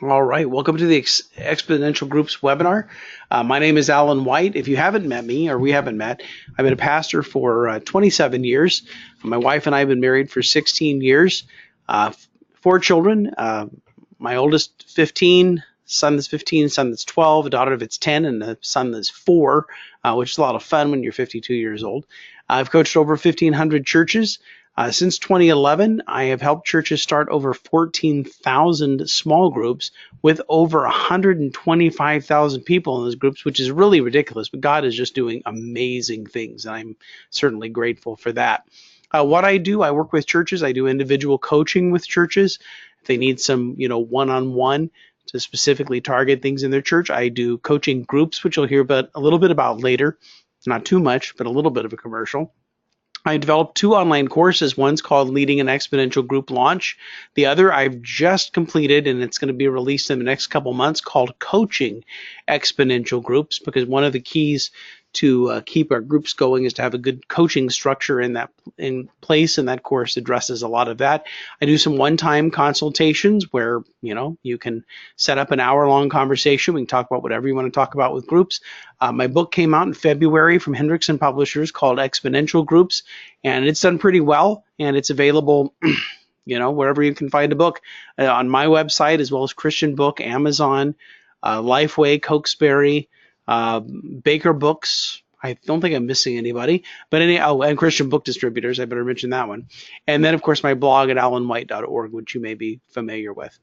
All right, welcome to the Exponential Groups webinar. My name is Alan White. If you haven't met me, or we haven't met, I've been a pastor for 27 years. My wife and I have been married for 16 years. Four children. My oldest 15, son that's 15, son that's 12, a daughter that's 10, and a son that's 4, which is a lot of fun when you're 52 years old. I've coached over 1,500 churches. Since 2011, I have helped churches start over 14,000 small groups with over 125,000 people in those groups, which is really ridiculous. But God is just doing amazing things, and I'm certainly grateful for that. What I do, I work with churches. I do individual coaching with churches. If they need some, one-on-one to specifically target things in their church, I do coaching groups, which you'll hear about a little bit about later. Not too much, but a little bit of a commercial. I developed 2 online courses. One's called Leading an Exponential Group Launch. The other I've just completed, and it's going to be released in the next couple months, called Coaching Exponential Groups, because one of the keys to keep our groups going is to have a good coaching structure in place, and that course addresses a lot of that. I do some one-time consultations where you can set up an hour-long conversation. We can talk about whatever you want to talk about with groups. My book came out in February from Hendrickson Publishers called Exponential Groups, and it's done pretty well, and it's available wherever you can find a book, on my website, as well as Christian Book, Amazon, Lifeway, Cokesbury, Baker Books. I don't think I'm missing anybody, but and Christian Book Distributors. I better mention that one. And then, of course, my blog at alanwhite.org, which you may be familiar with.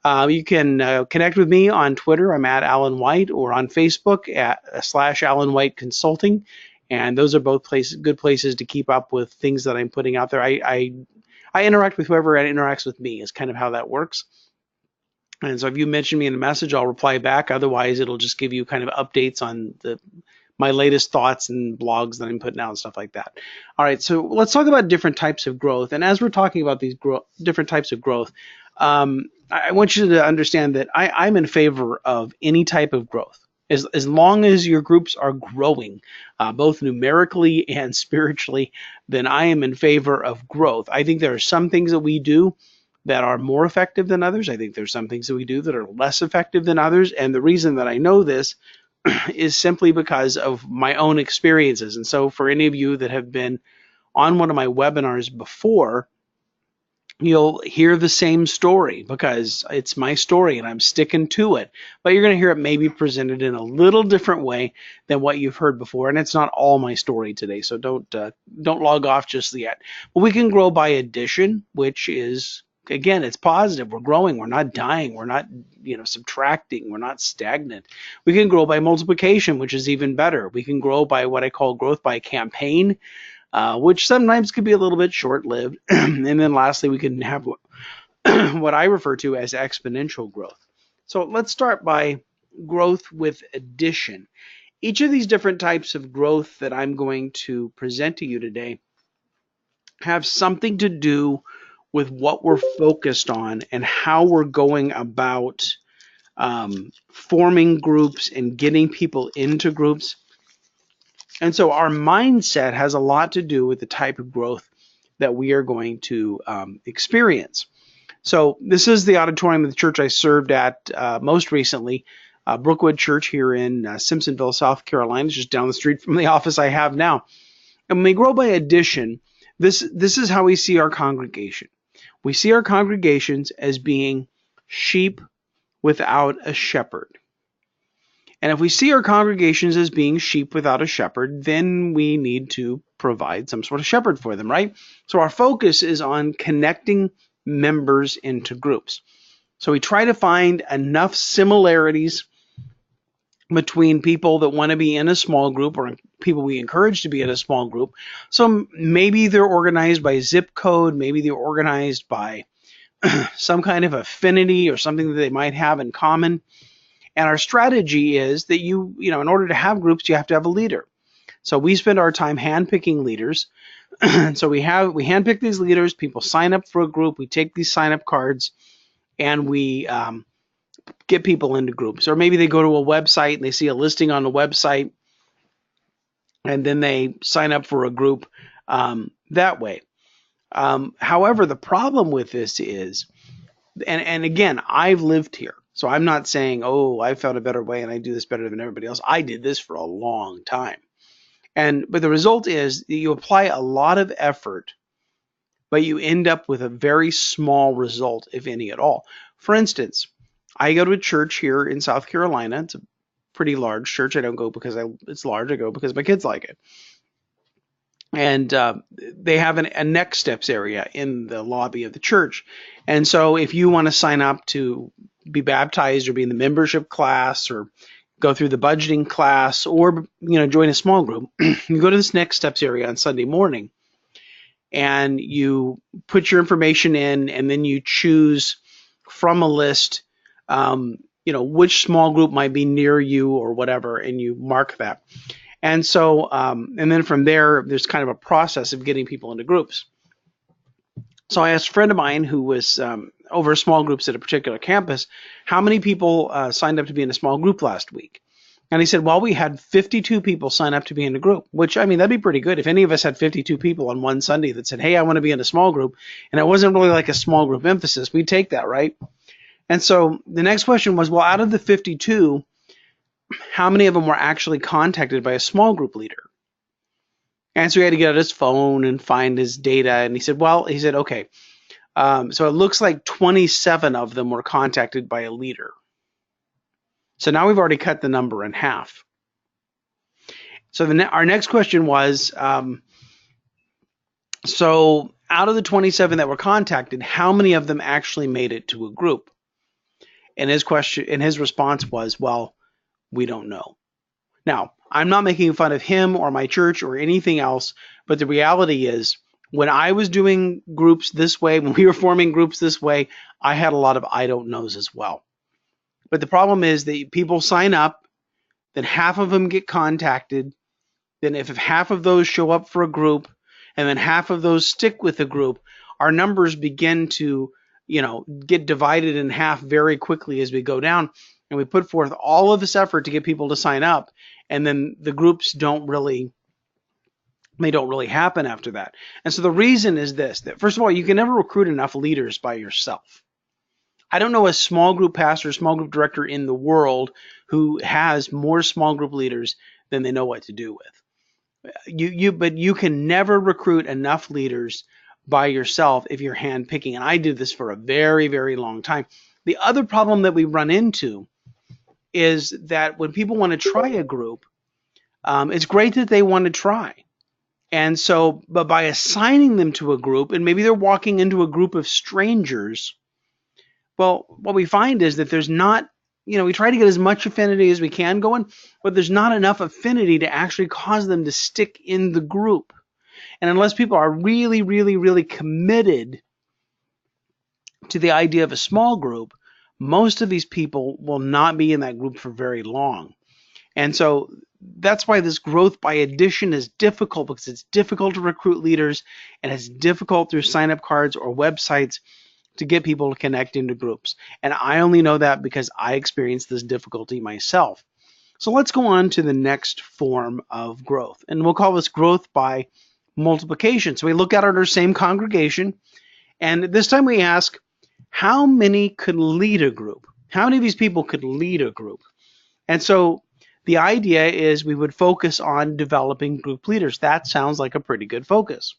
You can connect with me on Twitter. I'm at Alan White, or on Facebook at /Alan White Consulting. And those are both good places to keep up with things that I'm putting out there. I interact with whoever interacts with me is kind of how that works. And so if you mention me in a message, I'll reply back. Otherwise, it'll just give you kind of updates on my latest thoughts and blogs that I'm putting out and stuff like that. All right, so let's talk about different types of growth. And as we're talking about these different types of growth, I want you to understand that I'm in favor of any type of growth. As long as your groups are growing, both numerically and spiritually, then I am in favor of growth. I think there are some things that we do that are more effective than others. I think there's some things that we do that are less effective than others. And the reason that I know this is simply because of my own experiences. And so for any of you that have been on one of my webinars before, you'll hear the same story because it's my story and I'm sticking to it. But you're going to hear it maybe presented in a little different way than what you've heard before. And it's not all my story today, so don't log off just yet. But we can grow by addition, which is, again, it's positive. We're growing. We're not dying. We're not, subtracting. We're not stagnant. We can grow by multiplication, which is even better. We can grow by what I call growth by campaign, which sometimes could be a little bit short-lived. And then lastly, we can have what I refer to as exponential growth. So let's start by growth with addition. Each of these different types of growth that I'm going to present to you today have something to do with what we're focused on and how we're going about forming groups and getting people into groups. And so our mindset has a lot to do with the type of growth that we are going to experience. So this is the auditorium of the church I served at most recently, Brookwood Church here in Simpsonville, South Carolina, just down the street from the office I have now. And when we grow by addition, this is how we see our congregation. We see our congregations as being sheep without a shepherd. And if we see our congregations as being sheep without a shepherd, then we need to provide some sort of shepherd for them, right? So our focus is on connecting members into groups. So we try to find enough similarities between people that want to be in a small group or people we encourage to be in a small group. So maybe they're organized by zip code, maybe they're organized by some kind of affinity or something that they might have in common. And our strategy is that in order to have groups, you have to have a leader. So we spend our time handpicking leaders. So we handpick these leaders. People sign up for a group. We take these sign-up cards, and we get people into groups. Or maybe they go to a website and they see a listing on the website, and then they sign up for a group that way. However, the problem with this is, and again, I've lived here. So I'm not saying, oh, I found a better way and I do this better than everybody else. I did this for a long time. But the result is that you apply a lot of effort, but you end up with a very small result, if any at all. For instance, I go to a church here in South Carolina. It's a pretty large church. I don't go because it's large. I go because my kids like it. And they have a next steps area in the lobby of the church. And so if you want to sign up to be baptized or be in the membership class or go through the budgeting class or join a small group, you go to this next steps area on Sunday morning and you put your information in, and then you choose from a list which small group might be near you or whatever, and you mark that. And so, and then from there, there's kind of a process of getting people into groups. So I asked a friend of mine who was over small groups at a particular campus, how many people signed up to be in a small group last week? And he said, well, we had 52 people sign up to be in a group, which, I mean, that'd be pretty good. If any of us had 52 people on one Sunday that said, hey, I want to be in a small group, and it wasn't really like a small group emphasis, we'd take that, right? And so the next question was, well, out of the 52, how many of them were actually contacted by a small group leader? And so he had to get out his phone and find his data. And he said, okay, so it looks like 27 of them were contacted by a leader. So now we've already cut the number in half. So our next question was, so out of the 27 that were contacted, how many of them actually made it to a group? And his response was, well, we don't know. Now, I'm not making fun of him or my church or anything else, but the reality is when I was doing groups this way, when we were forming groups this way, I had a lot of I don't knows as well. But the problem is that people sign up, then half of them get contacted, then if half of those show up for a group, and then half of those stick with the group, our numbers begin to, get divided in half very quickly as we go down. And we put forth all of this effort to get people to sign up, and then the groups don't really happen after that. And so the reason is this, that first of all, you can never recruit enough leaders by yourself. I don't know a small group pastor, small group director in the world who has more small group leaders than they know what to do with. But you can never recruit enough leaders by yourself if you're handpicking. And I did this for a very, very long time. The other problem that we run into is that when people want to try a group, it's great that they want to try. And so, but by assigning them to a group, and maybe they're walking into a group of strangers, well, what we find is that there's not, we try to get as much affinity as we can going, but there's not enough affinity to actually cause them to stick in the group. And unless people are really, really, really committed to the idea of a small group, most of these people will not be in that group for very long. And so that's why this growth by addition is difficult, because it's difficult to recruit leaders, and it's difficult through sign-up cards or websites to get people to connect into groups. And I only know that because I experienced this difficulty myself. So let's go on to the next form of growth, and we'll call this growth by multiplication. So we look at our same congregation, and this time we ask, how many could lead a group? How many of these people could lead a group? And so the idea is we would focus on developing group leaders. That sounds like a pretty good focus.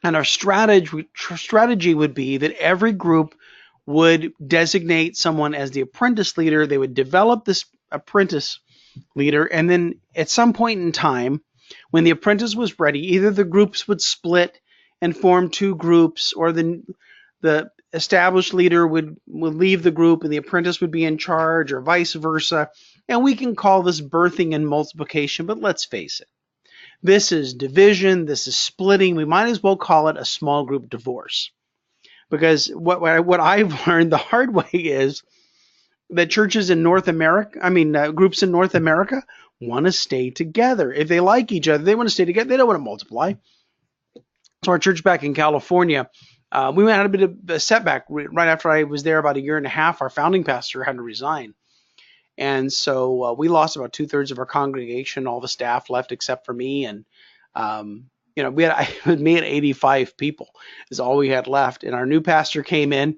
And our strategy would be that every group would designate someone as the apprentice leader. They would develop this apprentice leader, and then at some point in time, when the apprentice was ready, either the groups would split and form two groups, or the established leader would leave the group and the apprentice would be in charge, or vice versa. And we can call this birthing and multiplication, but let's face it, this is division, this is splitting. We might as well call it a small group divorce. Because what I've learned the hard way is that churches in North America, groups in North America want to stay together. If they like each other, they want to stay together. They don't want to multiply. So our church back in California, we had a bit of a setback right after I was there about a year and a half. Our founding pastor had to resign. And so we lost about 2/3 of our congregation. All the staff left except for me. And, me at 85 people is all we had left. And our new pastor came in.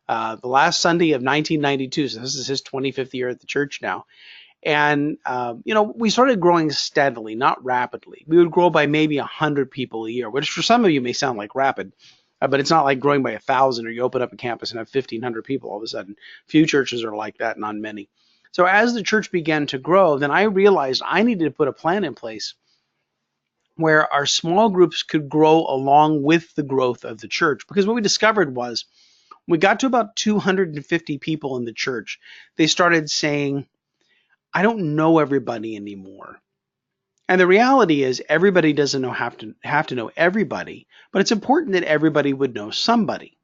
the last Sunday of 1992. So this is his 25th year at the church now. And, we started growing steadily, not rapidly. We would grow by maybe 100 people a year, which for some of you may sound like rapid, but it's not like growing by 1,000 or you open up a campus and have 1,500 people all of a sudden. Few churches are like that, not many. So as the church began to grow, then I realized I needed to put a plan in place where our small groups could grow along with the growth of the church. Because what we discovered was when we got to about 250 people in the church, they started saying, I don't know everybody anymore. And the reality is everybody doesn't have to know everybody, but it's important that everybody would know somebody.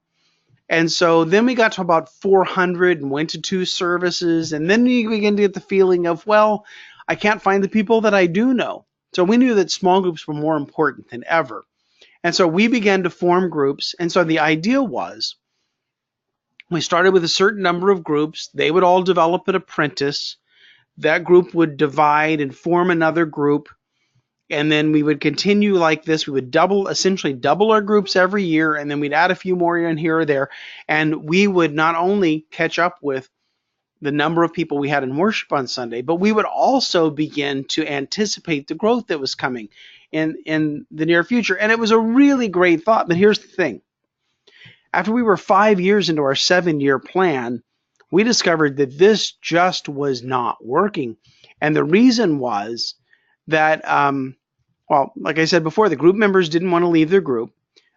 And so then we got to about 400 and went to 2 services. And then you begin to get the feeling of, well, I can't find the people that I do know. So we knew that small groups were more important than ever. And so we began to form groups. And so the idea was we started with a certain number of groups. They would all develop an apprentice. That group would divide and form another group. And then we would continue like this. We would essentially double our groups every year, and then we'd add a few more in here or there. And we would not only catch up with the number of people we had in worship on Sunday, but we would also begin to anticipate the growth that was coming in the near future. And it was a really great thought. But here's the thing. After we were 5 years into our 7-year plan, we discovered that this just was not working. And the reason was that, like I said before, the group members didn't want to leave their group.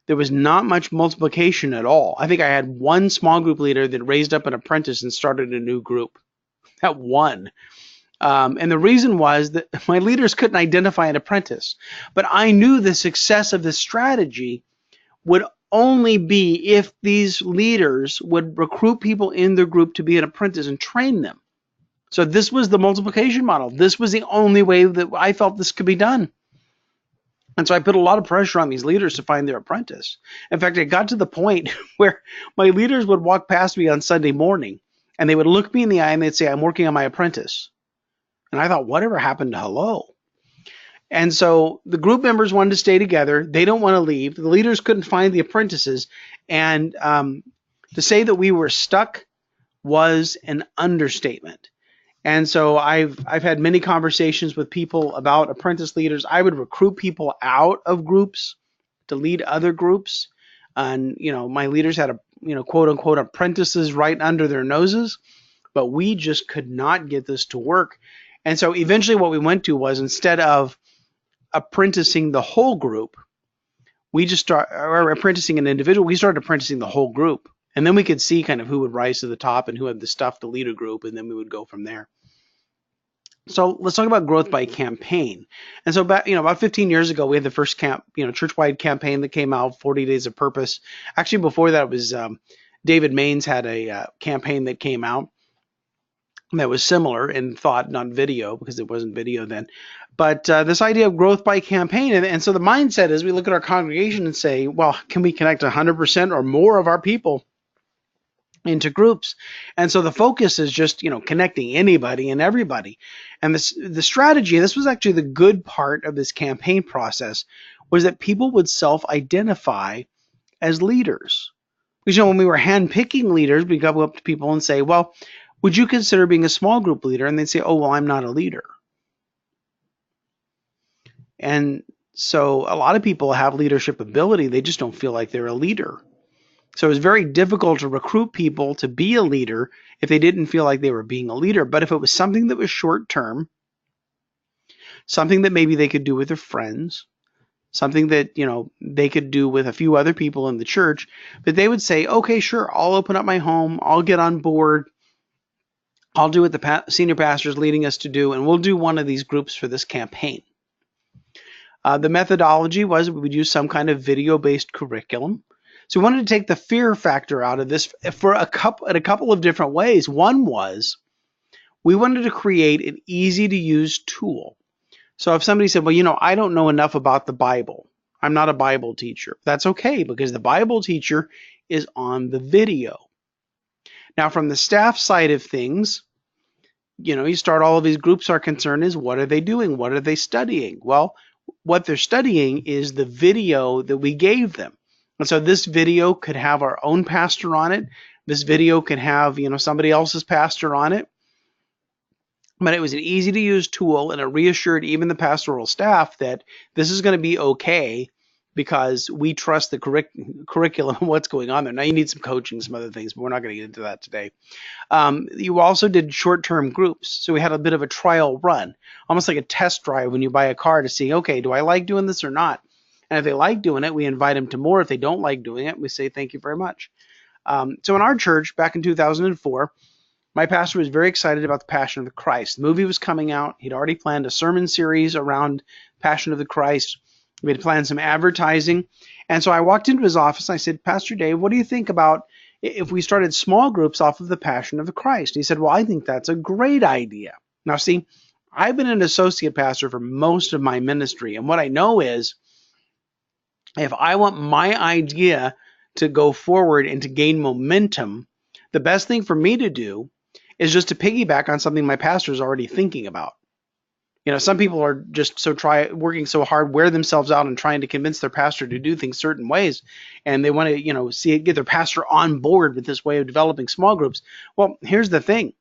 There was not much multiplication at all. I think I had one small group leader that raised up an apprentice and started a new group. That one. And the reason was that my leaders couldn't identify an apprentice. But I knew the success of this strategy would only be if these leaders would recruit people in their group to be an apprentice and train them. So this was the multiplication model. This was the only way that I felt this could be done. And so I put a lot of pressure on these leaders to find their apprentice. In fact, it got to the point where my leaders would walk past me on Sunday morning and they would look me in the eye and they'd say, I'm working on my apprentice. And I thought, whatever happened to hello? And so the group members wanted to stay together. They don't want to leave. The leaders couldn't find the apprentices. And to say that we were stuck was an understatement. And so I've had many conversations with people about apprentice leaders. I would recruit people out of groups to lead other groups. And, my leaders had quote unquote apprentices right under their noses, but we just could not get this to work. And so eventually what we went to was, instead of apprenticing the whole group, or apprenticing an individual, we started apprenticing the whole group. And then we could see kind of who would rise to the top and who had the stuff to lead a group, and then we would go from there. So let's talk about growth by campaign. And so about 15 years ago, we had the first church-wide campaign that came out, 40 Days of Purpose. Actually, before that, it was David Maines had a campaign that came out that was similar in thought, not video, because it wasn't video then. But this idea of growth by campaign. And so the mindset is we look at our congregation and say, well, can we connect 100% or more of our people into groups? And so the focus is just, connecting anybody and everybody. And the strategy, this was actually the good part of this campaign process, was that people would self-identify as leaders. Because, when we were handpicking leaders, we'd go up to people and say, well, would you consider being a small group leader? And they'd say, oh, well, I'm not a leader. And so a lot of people have leadership ability. They just don't feel like they're a leader. So it was very difficult to recruit people to be a leader if they didn't feel like they were being a leader. But if it was something that was short term, something that maybe they could do with their friends, something that, they could do with a few other people in the church, but they would say, okay, sure, I'll open up my home. I'll get on board. I'll do what the senior pastor is leading us to do, and we'll do one of these groups for this campaign. The methodology was we would use some kind of video-based curriculum. So we wanted to take the fear factor out of this in a couple of different ways. One was we wanted to create an easy-to-use tool. So if somebody said, well, I don't know enough about the Bible. I'm not a Bible teacher. That's okay, because the Bible teacher is on the video. Now, from the staff side of things, you start all of these groups. Our concern is, what are they doing? What are they studying? Well, what they're studying is the video that we gave them. And so this video could have our own pastor on it. This video can have, somebody else's pastor on it, but it was an easy to use tool, and it reassured even the pastoral staff that this is going to be okay because we trust the curriculum and what's going on there. Now you need some coaching, some other things, but we're not going to get into that today. You also did short-term groups. So we had a bit of a trial run, almost like a test drive when you buy a car to see, okay, do I like doing this or not? And if they like doing it, we invite them to more. If they don't like doing it, we say thank you very much. So in our church back in 2004, my pastor was very excited about the Passion of the Christ. The movie was coming out. He'd already planned a sermon series around Passion of the Christ. We had planned some advertising. And so I walked into his office and I said, Pastor Dave, what do you think about if we started small groups off of the Passion of the Christ? He said, well, I think that's a great idea. Now, see, I've been an associate pastor for most of my ministry. And what I know is if I want my idea to go forward and to gain momentum, the best thing for me to do is just to piggyback on something my pastor is already thinking about. Some people are just working so hard, wear themselves out and trying to convince their pastor to do things certain ways. And they want to, get their pastor on board with this way of developing small groups. Well, here's the thing.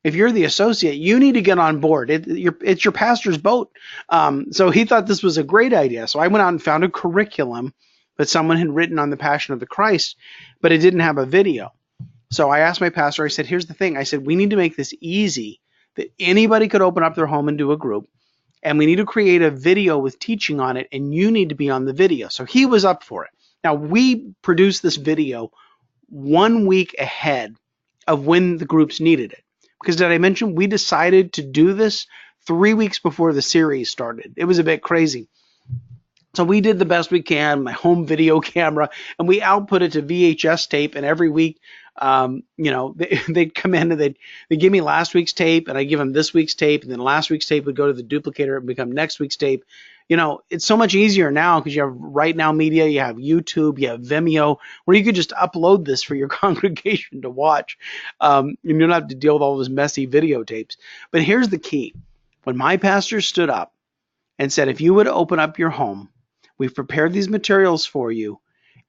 If you're the associate, you need to get on board. It's your pastor's boat. So he thought this was a great idea. So I went out and found a curriculum that someone had written on the Passion of the Christ, but it didn't have a video. So I asked my pastor, I said, here's the thing. I said, we need to make this easy that anybody could open up their home and do a group. And we need to create a video with teaching on it. And you need to be on the video. So he was up for it. Now we produced this video 1 week ahead of when the groups needed it. Because did I mention we decided to do this 3 weeks before the series started? It was a bit crazy. So we did the best we can, my home video camera, and we output it to VHS tape. And every week, they'd come in and they'd give me last week's tape, and I give them this week's tape, and then last week's tape would go to the duplicator and become next week's tape. It's so much easier now because you have Right Now Media, you have YouTube, you have Vimeo, where you could just upload this for your congregation to watch. And you don't have to deal with all those messy videotapes. But here's the key. When my pastor stood up and said, if you would open up your home, we've prepared these materials for you,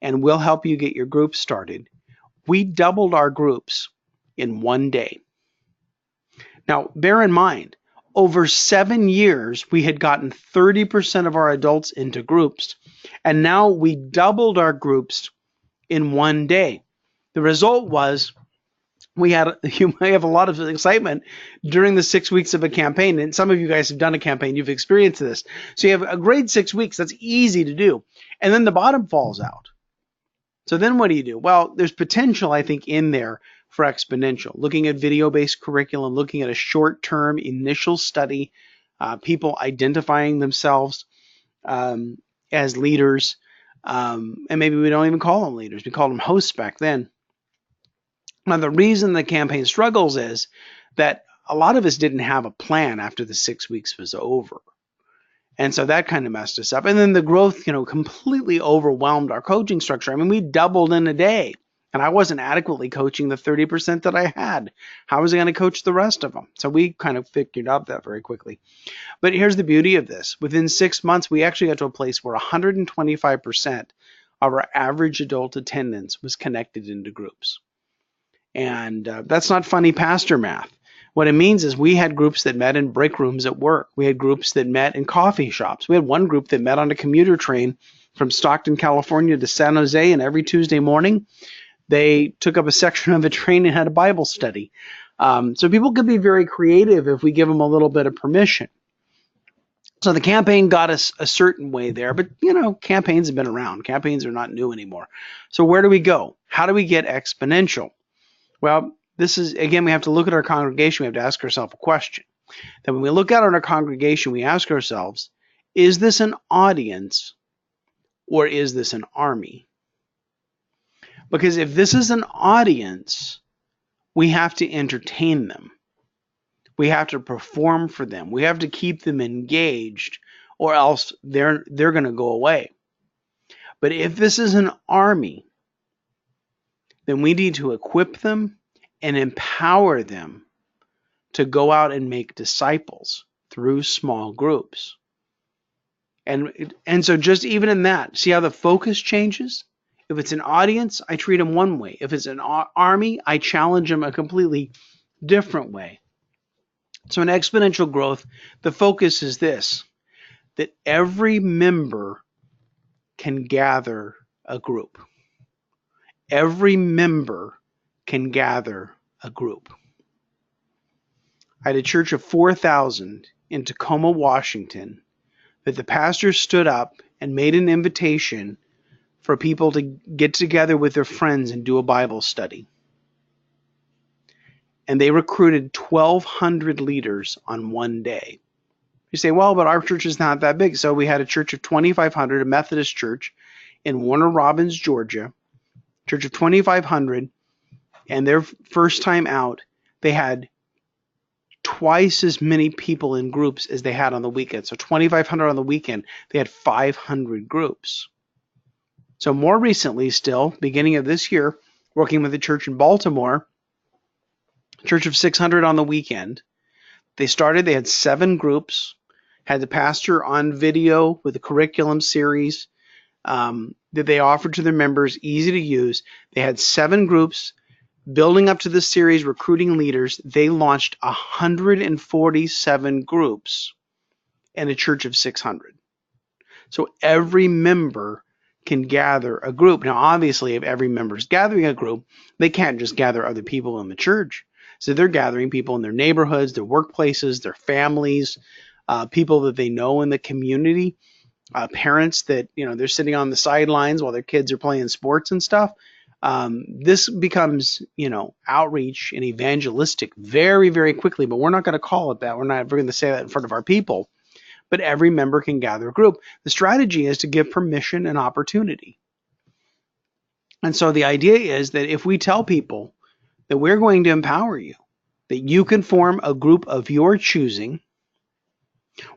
and we'll help you get your group started. We doubled our groups in 1 day. Now, bear in mind, over 7 years, we had gotten 30% of our adults into groups, and now we doubled our groups in 1 day. The result was you may have a lot of excitement during the 6 weeks of a campaign. And some of you guys have done a campaign. You've experienced this. So you have a great 6 weeks. That's easy to do. And then the bottom falls out. So then what do you do? Well, there's potential, I think, in there for Exponential. Looking at video-based curriculum, looking at a short-term initial study, people identifying themselves as leaders. And maybe we don't even call them leaders. We called them hosts back then. Now, the reason the campaign struggles is that a lot of us didn't have a plan after the 6 weeks was over. And so that kind of messed us up. And then the growth, completely overwhelmed our coaching structure. I mean, we doubled in a day, and I wasn't adequately coaching the 30% that I had. How was I going to coach the rest of them? So we kind of figured out that very quickly. But here's the beauty of this. Within 6 months, we actually got to a place where 125% of our average adult attendance was connected into groups. And that's not funny pastor math. What it means is we had groups that met in break rooms at work. We had groups that met in coffee shops. We had one group that met on a commuter train from Stockton, California to San Jose, and every Tuesday morning they took up a section of a train and had a Bible study. So people could be very creative if we give them a little bit of permission. So the campaign got us a certain way there, but campaigns have been around. Campaigns are not new anymore. So where do we go? How do we get exponential? Well, this is, again, we have to look at our congregation. We have to ask ourselves a question. Then when we look at our congregation, we ask ourselves, is this an audience or is this an army? Because if this is an audience, we have to entertain them. We have to perform for them. We have to keep them engaged, or else they're going to go away. But if this is an army, then we need to equip them and empower them to go out and make disciples through small groups. And so just even in that, see how the focus changes? If it's an audience, I treat them one way. If it's an army, I challenge them a completely different way. So in exponential growth, the focus is this, that every member can gather a group. Every member can gather a group. I had a church of 4,000 in Tacoma, Washington, that the pastor stood up and made an invitation for people to get together with their friends and do a Bible study. And they recruited 1,200 leaders on one day. You say, well, but our church is not that big. So we had a church of 2,500, a Methodist church in Warner Robins, Georgia, church of 2,500, and their first time out, they had twice as many people in groups as they had on the weekend. So 2,500 on the weekend, they had 500 groups. So more recently still, beginning of this year, working with a church in Baltimore, church of 600 on the weekend. They had 7 groups, had the pastor on video with a curriculum series that they offered to their members, easy to use. They had 7 groups building up to this series, recruiting leaders. They launched 147 groups in a church of 600. So every member can gather a group. Now, obviously, if every member is gathering a group, they can't just gather other people in the church. So they're gathering people in their neighborhoods, their workplaces, their families, people that they know in the community, parents that, they're sitting on the sidelines while their kids are playing sports and stuff. This becomes, outreach and evangelistic very, very quickly, but we're not going to call it that. We're going to say that in front of our people, but every member can gather a group. The strategy is to give permission and opportunity. And so the idea is that if we tell people that we're going to empower you, that you can form a group of your choosing,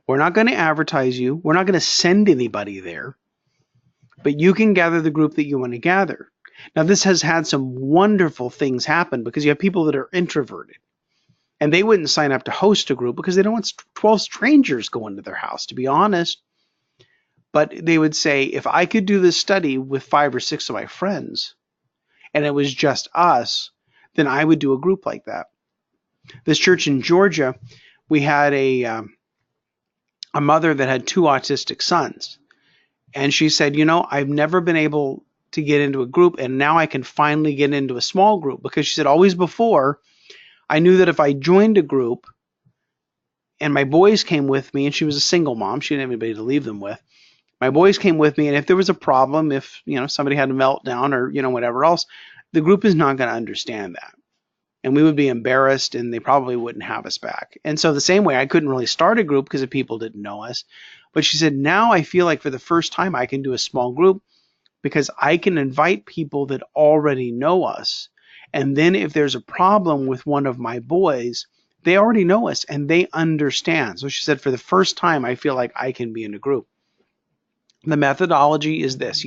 we're not going to advertise you, we're not going to send anybody there, but you can gather the group that you want to gather. Now, this has had some wonderful things happen because you have people that are introverted and they wouldn't sign up to host a group because they don't want 12 strangers going to their house, to be honest. But they would say, if I could do this study with 5 or 6 of my friends and it was just us, then I would do a group like that. This church in Georgia, we had a mother that had 2 autistic sons. And she said, I've never been able to get into a group, and now I can finally get into a small group, because she said always before I knew that if I joined a group and my boys came with me, and she was a single mom, she didn't have anybody to leave them with. My boys came with me, and if there was a problem, if somebody had a meltdown or whatever else, the group is not going to understand that. And we would be embarrassed, and they probably wouldn't have us back. And so the same way, I couldn't really start a group because the people didn't know us. But she said, now I feel like for the first time I can do a small group because I can invite people that already know us. And then if there's a problem with one of my boys, they already know us and they understand. So she said, for the first time, I feel like I can be in a group. The methodology is this: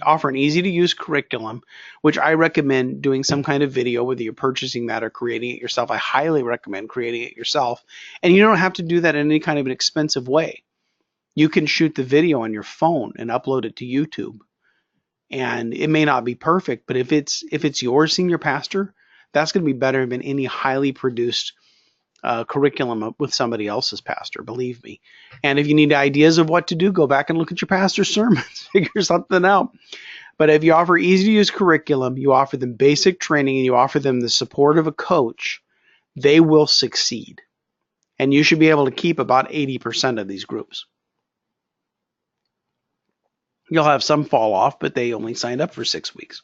offer an easy-to-use curriculum, which I recommend doing some kind of video, whether you're purchasing that or creating it yourself. I highly recommend creating it yourself. And you don't have to do that in any kind of an expensive way. You can shoot the video on your phone and upload it to YouTube. And it may not be perfect, but if it's your senior pastor, that's going to be better than any highly produced curriculum with somebody else's pastor, believe me. And if you need ideas of what to do, go back and look at your pastor's sermons, figure something out. But if you offer easy to use curriculum, you offer them basic training, and you offer them the support of a coach, they will succeed. And you should be able to keep about 80% of these groups. You'll have some fall off, but they only signed up for 6 weeks.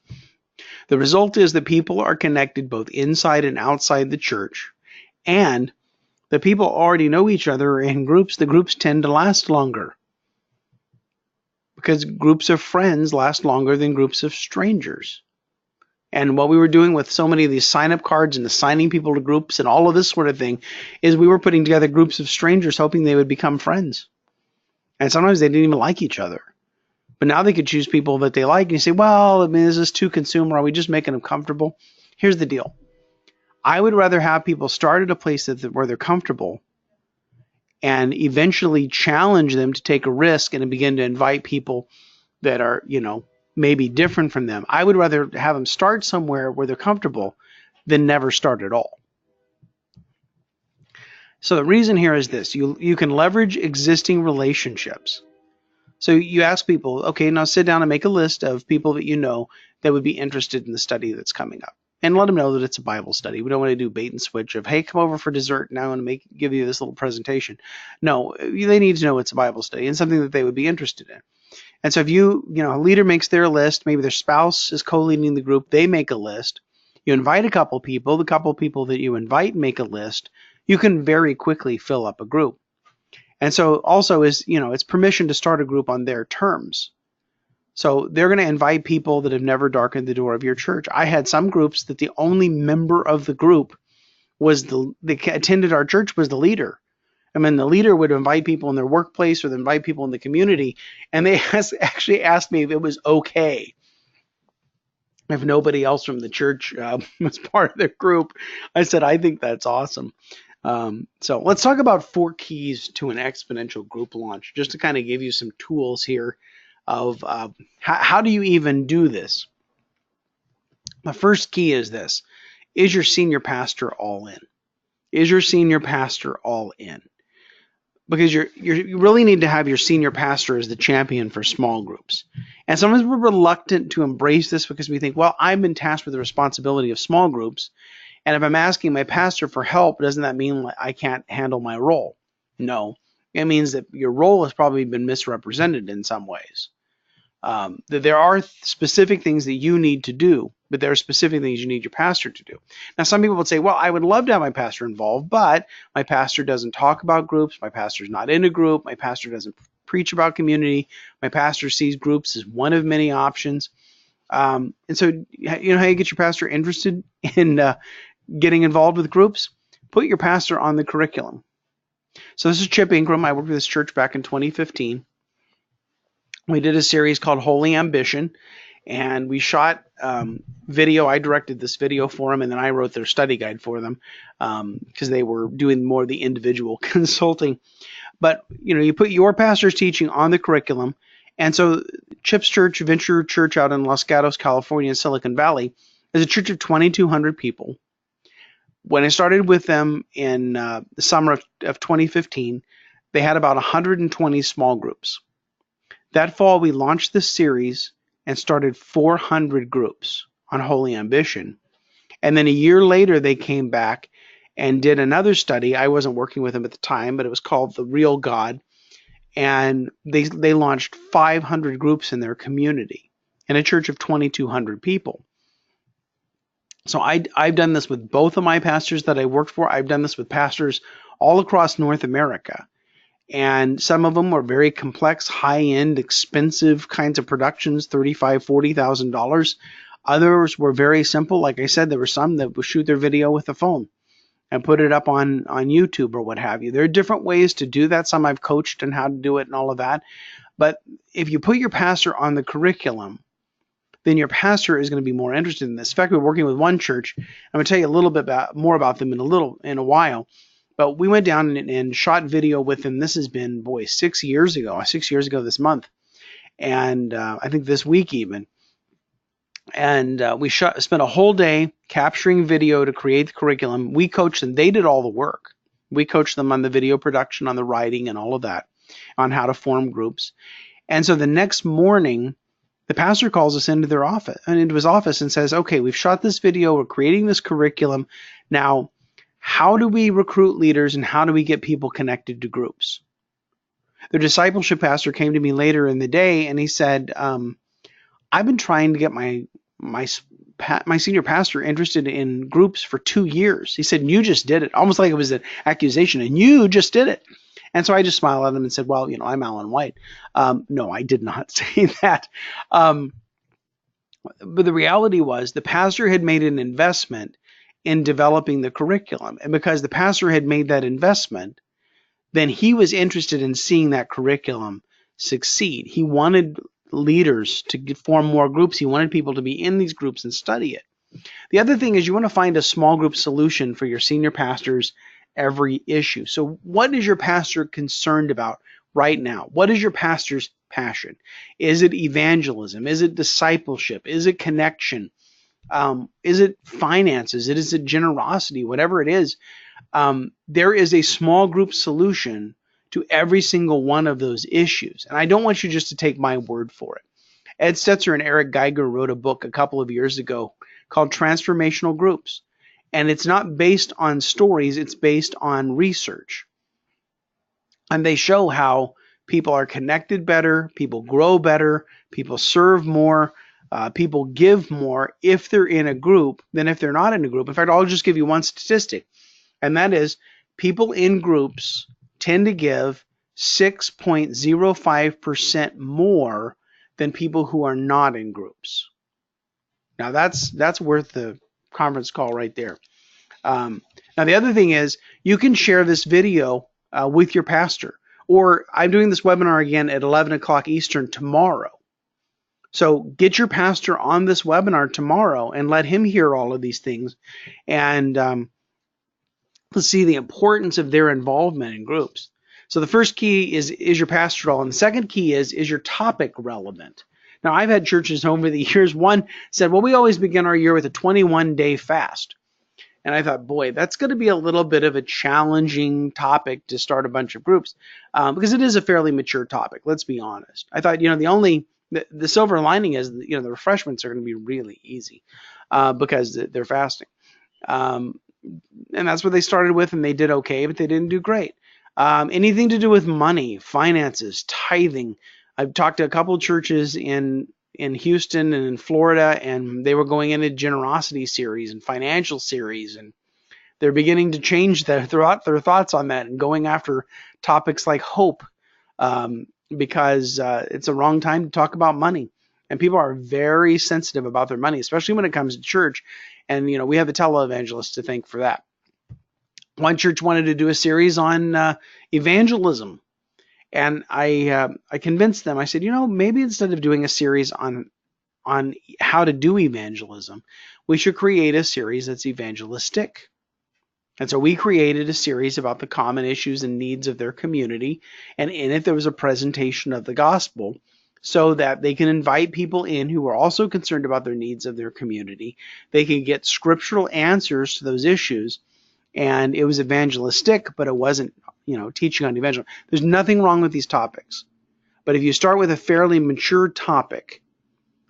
The result is that people are connected both inside and outside the church, and the people already know each other in groups. The groups tend to last longer because groups of friends last longer than groups of strangers. And what we were doing with so many of these sign-up cards and assigning people to groups and all of this sort of thing is we were putting together groups of strangers hoping they would become friends. And sometimes they didn't even like each other. But now they could choose people that they like. And you say, well, is this too consumer? Are we just making them comfortable? Here's the deal. I would rather have people start at a place where they're comfortable and eventually challenge them to take a risk and begin to invite people that are, may be different from them. I would rather have them start somewhere where they're comfortable than never start at all. So the reason here is this: you can leverage existing relationships. So you ask people, okay, now sit down and make a list of people that you know that would be interested in the study that's coming up, and let them know that it's a Bible study. We don't want to do bait and switch of, hey, come over for dessert now and give you this little presentation. No, they need to know it's a Bible study and something that they would be interested in. And so if a leader makes their list, maybe their spouse is co-leading the group, they make a list. You invite a couple people, the couple people that you invite make a list. You can very quickly fill up a group. And so also it's permission to start a group on their terms. So they're going to invite people that have never darkened the door of your church. I had some groups that the only member of the group that attended our church was the leader. I mean, the leader would invite people in their workplace or invite people in the community, and they actually asked me if it was okay if nobody else from the church was part of their group. I said, I think that's awesome. So let's talk about 4 keys to an exponential group launch, just to kind of give you some tools here of how do you even do this. The first key is this: is your senior pastor all in? Is your senior pastor all in? Because you really need to have your senior pastor as the champion for small groups. And sometimes we're reluctant to embrace this because we think, well, I've been tasked with the responsibility of small groups, and if I'm asking my pastor for help, doesn't that mean I can't handle my role? No, it means that your role has probably been misrepresented in some ways. That there are specific things that you need to do, but there are specific things you need your pastor to do. Now, some people would say, well, I would love to have my pastor involved, but my pastor doesn't talk about groups. My pastor's not in a group. My pastor doesn't preach about community. My pastor sees groups as one of many options. And so, you know how you get your pastor interested in getting involved with groups? Put your pastor on the curriculum. So this is Chip Ingram. I worked with this church back in 2015. We did a series called Holy Ambition, and we shot video. I directed this video for them, and then I wrote their study guide for them because they were doing more of the individual consulting. But you put your pastor's teaching on the curriculum, and so Chip's church, Venture Church out in Los Gatos, California, in Silicon Valley, is a church of 2,200 people. When I started with them in the summer of 2015, they had about 120 small groups. That fall, we launched this series and started 400 groups on Holy Ambition. And then a year later, they came back and did another study. I wasn't working with them at the time, but it was called The Real God. And they launched 500 groups in their community in a church of 2,200 people. So I've done this with both of my pastors that I worked for. I've done this with pastors all across North America. And some of them were very complex, high-end, expensive kinds of productions, $35,000, $40,000. Others were very simple. Like I said, there were some that would shoot their video with a phone and put it up on YouTube or what have you. There are different ways to do that. Some I've coached on how to do it and all of that. But if you put your pastor on the curriculum, then your pastor is going to be more interested in this. In fact, we're working with one church. I'm going to tell you a little bit more about them in a while. But we went down and shot video with them. This has been, 6 years ago this month. And I think this week even. And we spent a whole day capturing video to create the curriculum. We coached them. They did all the work. We coached them on the video production, on the writing and all of that, on how to form groups. And so the next morning, the pastor calls us into his office and says, okay, we've shot this video. We're creating this curriculum. Now, how do we recruit leaders and how do we get people connected to groups? The discipleship pastor came to me later in the day and he said, I've been trying to get my senior pastor interested in groups for 2 years. He said, and you just did it. Almost like it was an accusation, and you just did it. And so I just smiled at him and said, well, I'm Alan White. No, I did not say that. But the reality was the pastor had made an investment in developing the curriculum. And because the pastor had made that investment, then he was interested in seeing that curriculum succeed. He wanted leaders to form more groups. He wanted people to be in these groups and study it. The other thing is you want to find a small group solution for your senior pastor's every issue. So what is your pastor concerned about right now? What is your pastor's passion? Is it evangelism? Is it discipleship? Is it connection? Is it finances? Is it generosity? Whatever it is, there is a small group solution to every single one of those issues. And I don't want you just to take my word for it. Ed Stetzer and Eric Geiger wrote a book a couple of years ago called Transformational Groups. And it's not based on stories, it's based on research. And they show how people are connected better, people grow better, people serve more, people give more if they're in a group than if they're not in a group. In fact, I'll just give you one statistic, and that is people in groups tend to give 6.05% more than people who are not in groups. Now that's worth the conference call right there. Now the other thing is you can share this video with your pastor, or I'm doing this webinar again at 11 o'clock Eastern tomorrow. So get your pastor on this webinar tomorrow and let him hear all of these things, and let's see the importance of their involvement in groups. So the first key is your pastor all, and the second key is your topic relevant? Now I've had churches over the years, one said, well, we always begin our year with a 21-day fast. And I thought, boy, that's going to be a little bit of a challenging topic to start a bunch of groups, because it is a fairly mature topic. Let's be honest. I thought, the silver lining is, the refreshments are going to be really easy because they're fasting. And that's what they started with, and they did okay, but they didn't do great. Anything to do with money, finances, tithing. I've talked to a couple of churches in Houston and in Florida, and they were going into generosity series and financial series, and they're beginning to change their thoughts on that and going after topics like hope, because it's a wrong time to talk about money. And people are very sensitive about their money, especially when it comes to church. And we have the televangelists to thank for that. One church wanted to do a series on evangelism. And I convinced them. I said, maybe instead of doing a series on how to do evangelism, we should create a series that's evangelistic. And so we created a series about the common issues and needs of their community. And in it, there was a presentation of the gospel so that they can invite people in who are also concerned about their needs of their community. They can get scriptural answers to those issues. And it was evangelistic, but it wasn't, teaching on evangelism. There's nothing wrong with these topics. But if you start with a fairly mature topic,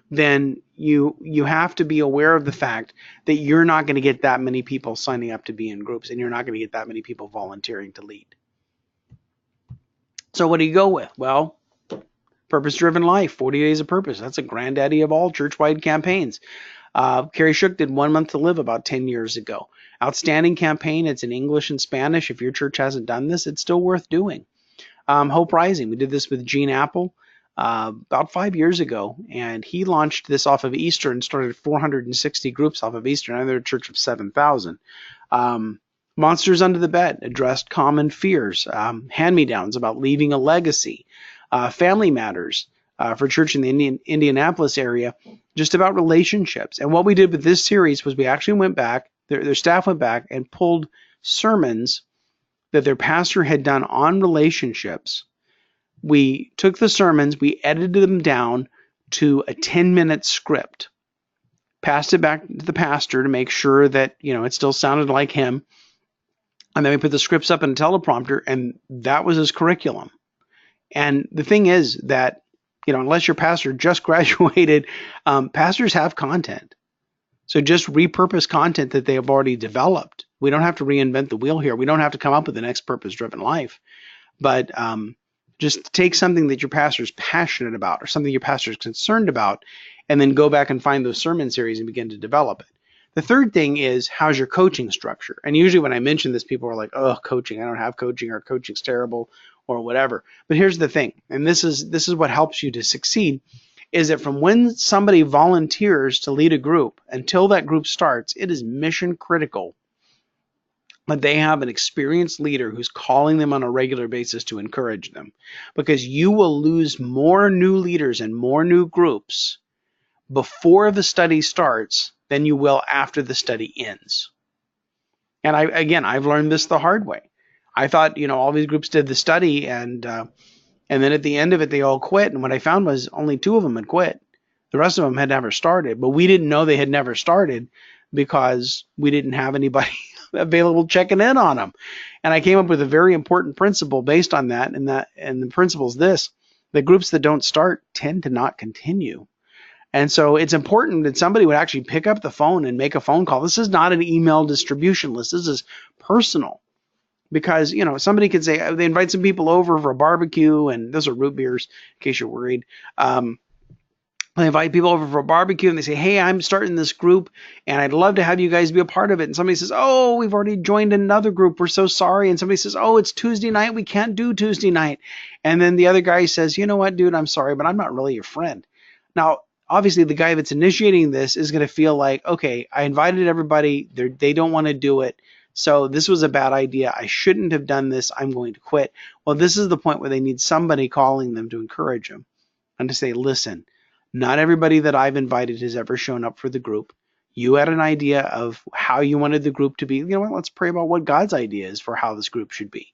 then you have to be aware of the fact that you're not going to get that many people signing up to be in groups, and you're not going to get that many people volunteering to lead. So what do you go with? Well, Purpose-Driven Life, 40 Days of Purpose. That's a granddaddy of all church-wide campaigns. Carrie Shook did 1 Month to Live about 10 years ago. Outstanding campaign. It's in English and Spanish. If your church hasn't done this, it's still worth doing. Hope Rising. We did this with Gene Apple about 5 years ago, and he launched this off of Easter and started 460 groups off of Easter. Now they're a church of 7,000. Monsters Under the Bed addressed common fears. Hand-me-downs about leaving a legacy. Family Matters for church in the Indianapolis area, just about relationships. And what we did with this series was we actually went back, their staff went back and pulled sermons that their pastor had done on relationships. We took the sermons, we edited them down to a 10-minute script, passed it back to the pastor to make sure that, it still sounded like him. And then we put the scripts up in a teleprompter, and that was his curriculum. And the thing is that, unless your pastor just graduated, pastors have content. So just repurpose content that they have already developed. We don't have to reinvent the wheel here. We don't have to come up with the next purpose-driven life. But just take something that your pastor is passionate about or something your pastor is concerned about, and then go back and find those sermon series and begin to develop it. The third thing is, how's your coaching structure? And usually when I mention this, people are like, oh, coaching, I don't have coaching, or coaching's terrible, or whatever. But here's the thing, and this is what helps you to succeed, is that from when somebody volunteers to lead a group until that group starts, it is mission critical that they have an experienced leader who's calling them on a regular basis to encourage them. Because you will lose more new leaders and more new groups before the study starts than you will after the study ends. And I've learned this the hard way. I thought, all these groups did the study, and And then at the end of it, they all quit. And what I found was only 2 of them had quit. The rest of them had never started, but we didn't know they had never started because we didn't have anybody available checking in on them. And I came up with a very important principle based on that. And the principle is this: the groups that don't start tend to not continue. And so it's important that somebody would actually pick up the phone and make a phone call. This is not an email distribution list. This is personal. Because, somebody could say they invite some people over for a barbecue, and those are root beers, in case you're worried. They invite people over for a barbecue and they say, hey, I'm starting this group and I'd love to have you guys be a part of it. And somebody says, oh, we've already joined another group. We're so sorry. And somebody says, oh, it's Tuesday night. We can't do Tuesday night. And then the other guy says, you know what, dude, I'm sorry, but I'm not really your friend. Now, obviously, the guy that's initiating this is going to feel like, okay, I invited everybody. They don't want to do it. So this was a bad idea. I shouldn't have done this. I'm going to quit. Well, this is the point where they need somebody calling them to encourage them and to say, listen, not everybody that I've invited has ever shown up for the group. You had an idea of how you wanted the group to be. You know what? Let's pray about what God's idea is for how this group should be.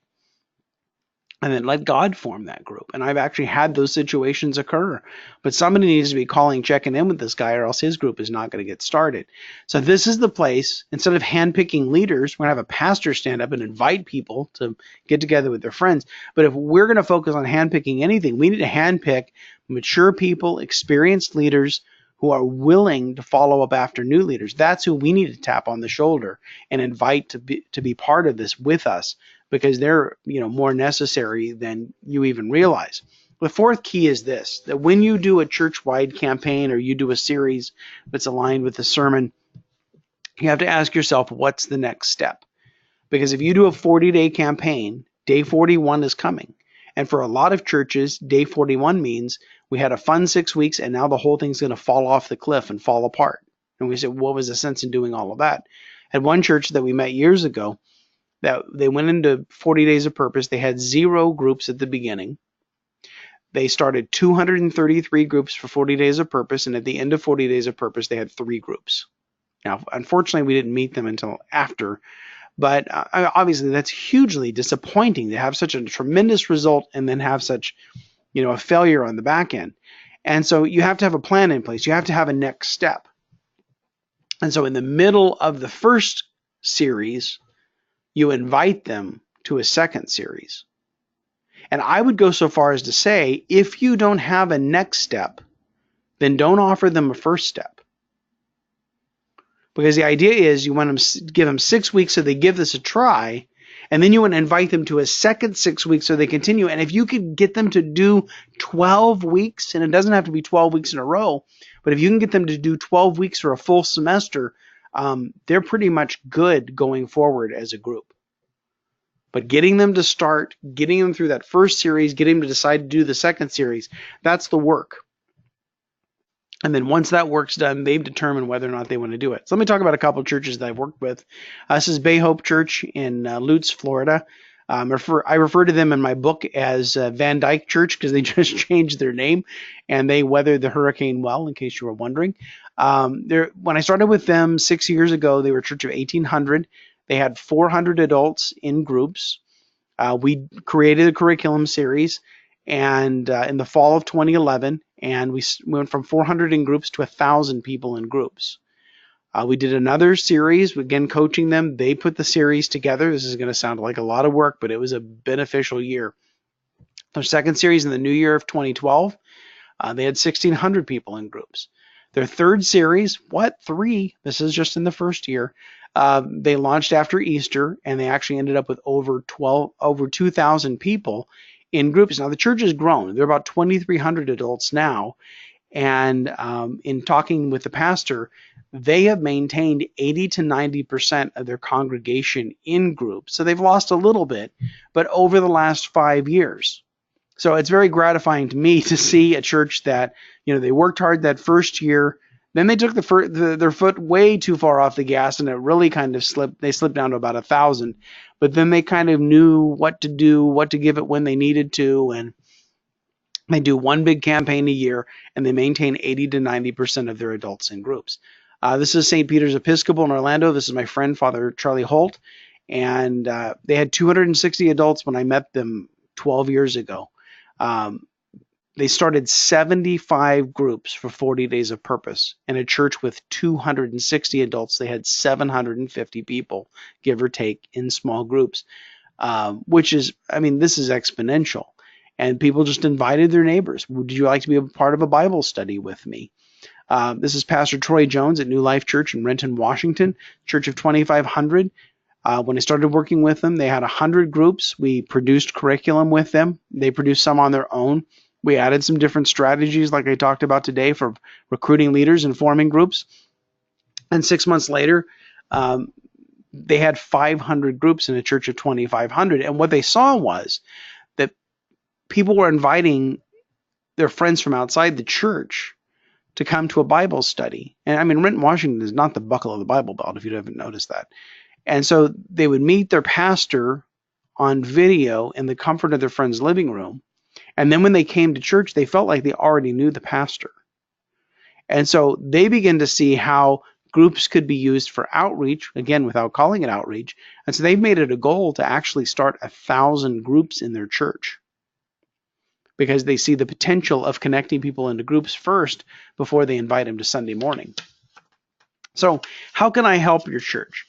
And then let God form that group. And I've actually had those situations occur. But somebody needs to be calling, checking in with this guy, or else his group is not going to get started. So this is the place, instead of handpicking leaders, we're going to have a pastor stand up and invite people to get together with their friends. But if we're going to focus on handpicking anything, we need to handpick mature people, experienced leaders who are willing to follow up after new leaders. That's who we need to tap on the shoulder and invite to be part of this with us, because they're more necessary than you even realize. The fourth key is this: that when you do a church-wide campaign or you do a series that's aligned with the sermon, you have to ask yourself, what's the next step? Because if you do a 40-day campaign, day 41 is coming. And for a lot of churches, day 41 means we had a fun 6 weeks and now the whole thing's going to fall off the cliff and fall apart. And we said, what was the sense in doing all of that? At one church that we met years ago, that they went into 40 days of purpose. They had 0 groups at the beginning. They started 233 groups for 40 days of purpose, and at the end of 40 days of purpose, they had 3 groups. Now, unfortunately, we didn't meet them until after, but obviously that's hugely disappointing to have such a tremendous result and then have such, a failure on the back end. And so you have to have a plan in place. You have to have a next step. And so in the middle of the first series, you invite them to a second series. And I would go so far as to say, if you don't have a next step, then don't offer them a first step. Because the idea is you want to give them 6 weeks so they give this a try, and then you want to invite them to a second 6 weeks so they continue. And if you could get them to do 12 weeks, and it doesn't have to be 12 weeks in a row, but if you can get them to do 12 weeks or a full semester, they're pretty much good going forward as a group. But getting them to start, getting them through that first series, getting them to decide to do the second series, that's the work. And then once that work's done, they've determined whether or not they want to do it. So let me talk about a couple of churches that I've worked with. This is Bay Hope Church in Lutz, Florida. I refer to them in my book as Van Dyke Church because they just changed their name and they weathered the hurricane well, in case you were wondering. When I started with them 6 years ago, they were a church of 1,800. They had 400 adults in groups. We created a curriculum series, and in the fall of 2011, and we went from 400 in groups to 1,000 people in groups. We did another series, again coaching them. They put the series together. This is going to sound like a lot of work, but it was a beneficial year. Their second series in the new year of 2012, they had 1,600 people in groups. Their third series, 3? This is just in the first year. They launched after Easter, and they actually ended up with over 2,000 people in groups. Now the church has grown. There are about 2,300 adults now, and in talking with the pastor, they have maintained 80 to 90% of their congregation in groups. So they've lost a little bit, but over the last 5 years. So it's very gratifying to me to see a church that, they worked hard that first year. Then they took their foot way too far off the gas, and it really kind of slipped. They slipped down to about 1,000. But then they kind of knew what to do, what to give it when they needed to, and they do one big campaign a year, and they maintain 80 to 90% of their adults in groups. This is St. Peter's Episcopal in Orlando. This is my friend, Father Charlie Holt, and they had 260 adults when I met them 12 years ago. Um, they started 75 groups for 40 days of purpose. In a church with 260 adults, they had 750 people, give or take, in small groups, which is, I mean, this is exponential. And people just invited their neighbors. Would you like to be a part of a Bible study with me? This is Pastor Troy Jones at New Life Church in Renton, Washington, church of 2,500. When I started working with them, they had 100 groups. We produced curriculum with them. They produced some on their own. We added some different strategies like I talked about today for recruiting leaders and forming groups. And 6 months later, they had 500 groups in a church of 2,500. And what they saw was that people were inviting their friends from outside the church to come to a Bible study. And I mean, Renton, Washington is not the buckle of the Bible Belt, if you haven't noticed that. And so they would meet their pastor on video in the comfort of their friend's living room. And then when they came to church, they felt like they already knew the pastor. And so they began to see how groups could be used for outreach, again, without calling it outreach. And so they've made it a goal to actually start 1,000 groups in their church, because they see the potential of connecting people into groups first before they invite them to Sunday morning. So how can I help your church?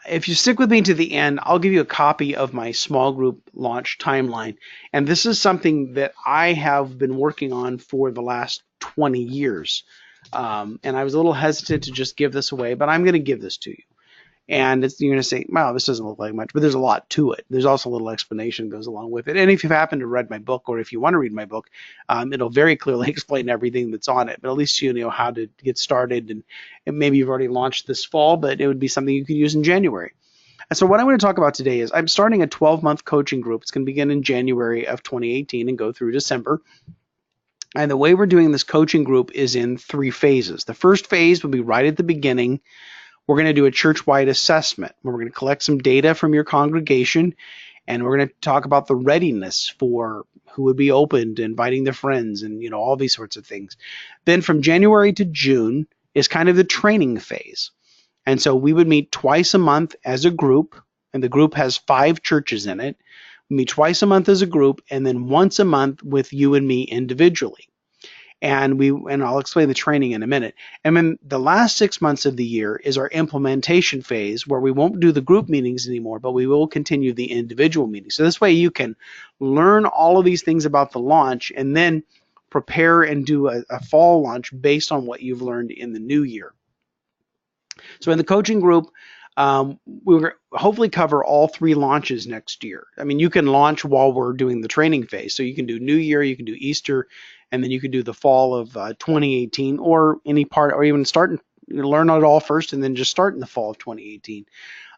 If you stick with me to the end, I'll give you a copy of my small group launch timeline. And this is something that I have been working on for the last 20 years. And I was a little hesitant to just give this away, but I'm going to give this to you. And you're going to say, wow, this doesn't look like much, but there's a lot to it. There's also a little explanation that goes along with it. And if you happen to read my book, or if you want to read my book, it'll very clearly explain everything that's on it. But at least you know how to get started. And maybe you've already launched this fall, but it would be something you could use in January. And so what I want to talk about today is I'm starting a 12-month coaching group. It's going to begin in January of 2018 and go through December. And the way we're doing this coaching group is in 3 phases. The first phase will be right at the beginning. We're going to do a church-wide assessment where we're going to collect some data from your congregation, and we're going to talk about the readiness for who would be open to inviting their friends and, all these sorts of things. Then from January to June is kind of the training phase. And so we would meet twice a month as a group, and the group has 5 churches in it. We meet twice a month as a group, and then once a month with you and me individually. And I'll explain the training in a minute. And then the last 6 months of the year is our implementation phase, where we won't do the group meetings anymore, but we will continue the individual meetings. So this way you can learn all of these things about the launch and then prepare and do a fall launch based on what you've learned in the new year. So in the coaching group, we'll hopefully cover all 3 launches next year. I mean, you can launch while we're doing the training phase. So you can do New Year, you can do Easter, and then you could do the fall of 2018, or any part, or even start and learn it all first and then just start in the fall of 2018.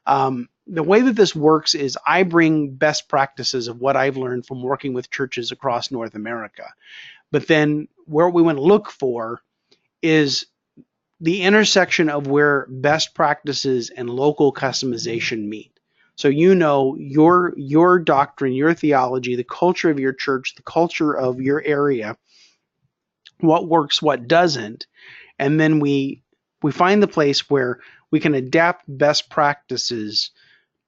The way that this works is I bring best practices of what I've learned from working with churches across North America. But then where we want to look for is the intersection of where best practices and local customization meet. So your doctrine, your theology, the culture of your church, the culture of your area, what works, what doesn't, and then we find the place where we can adapt best practices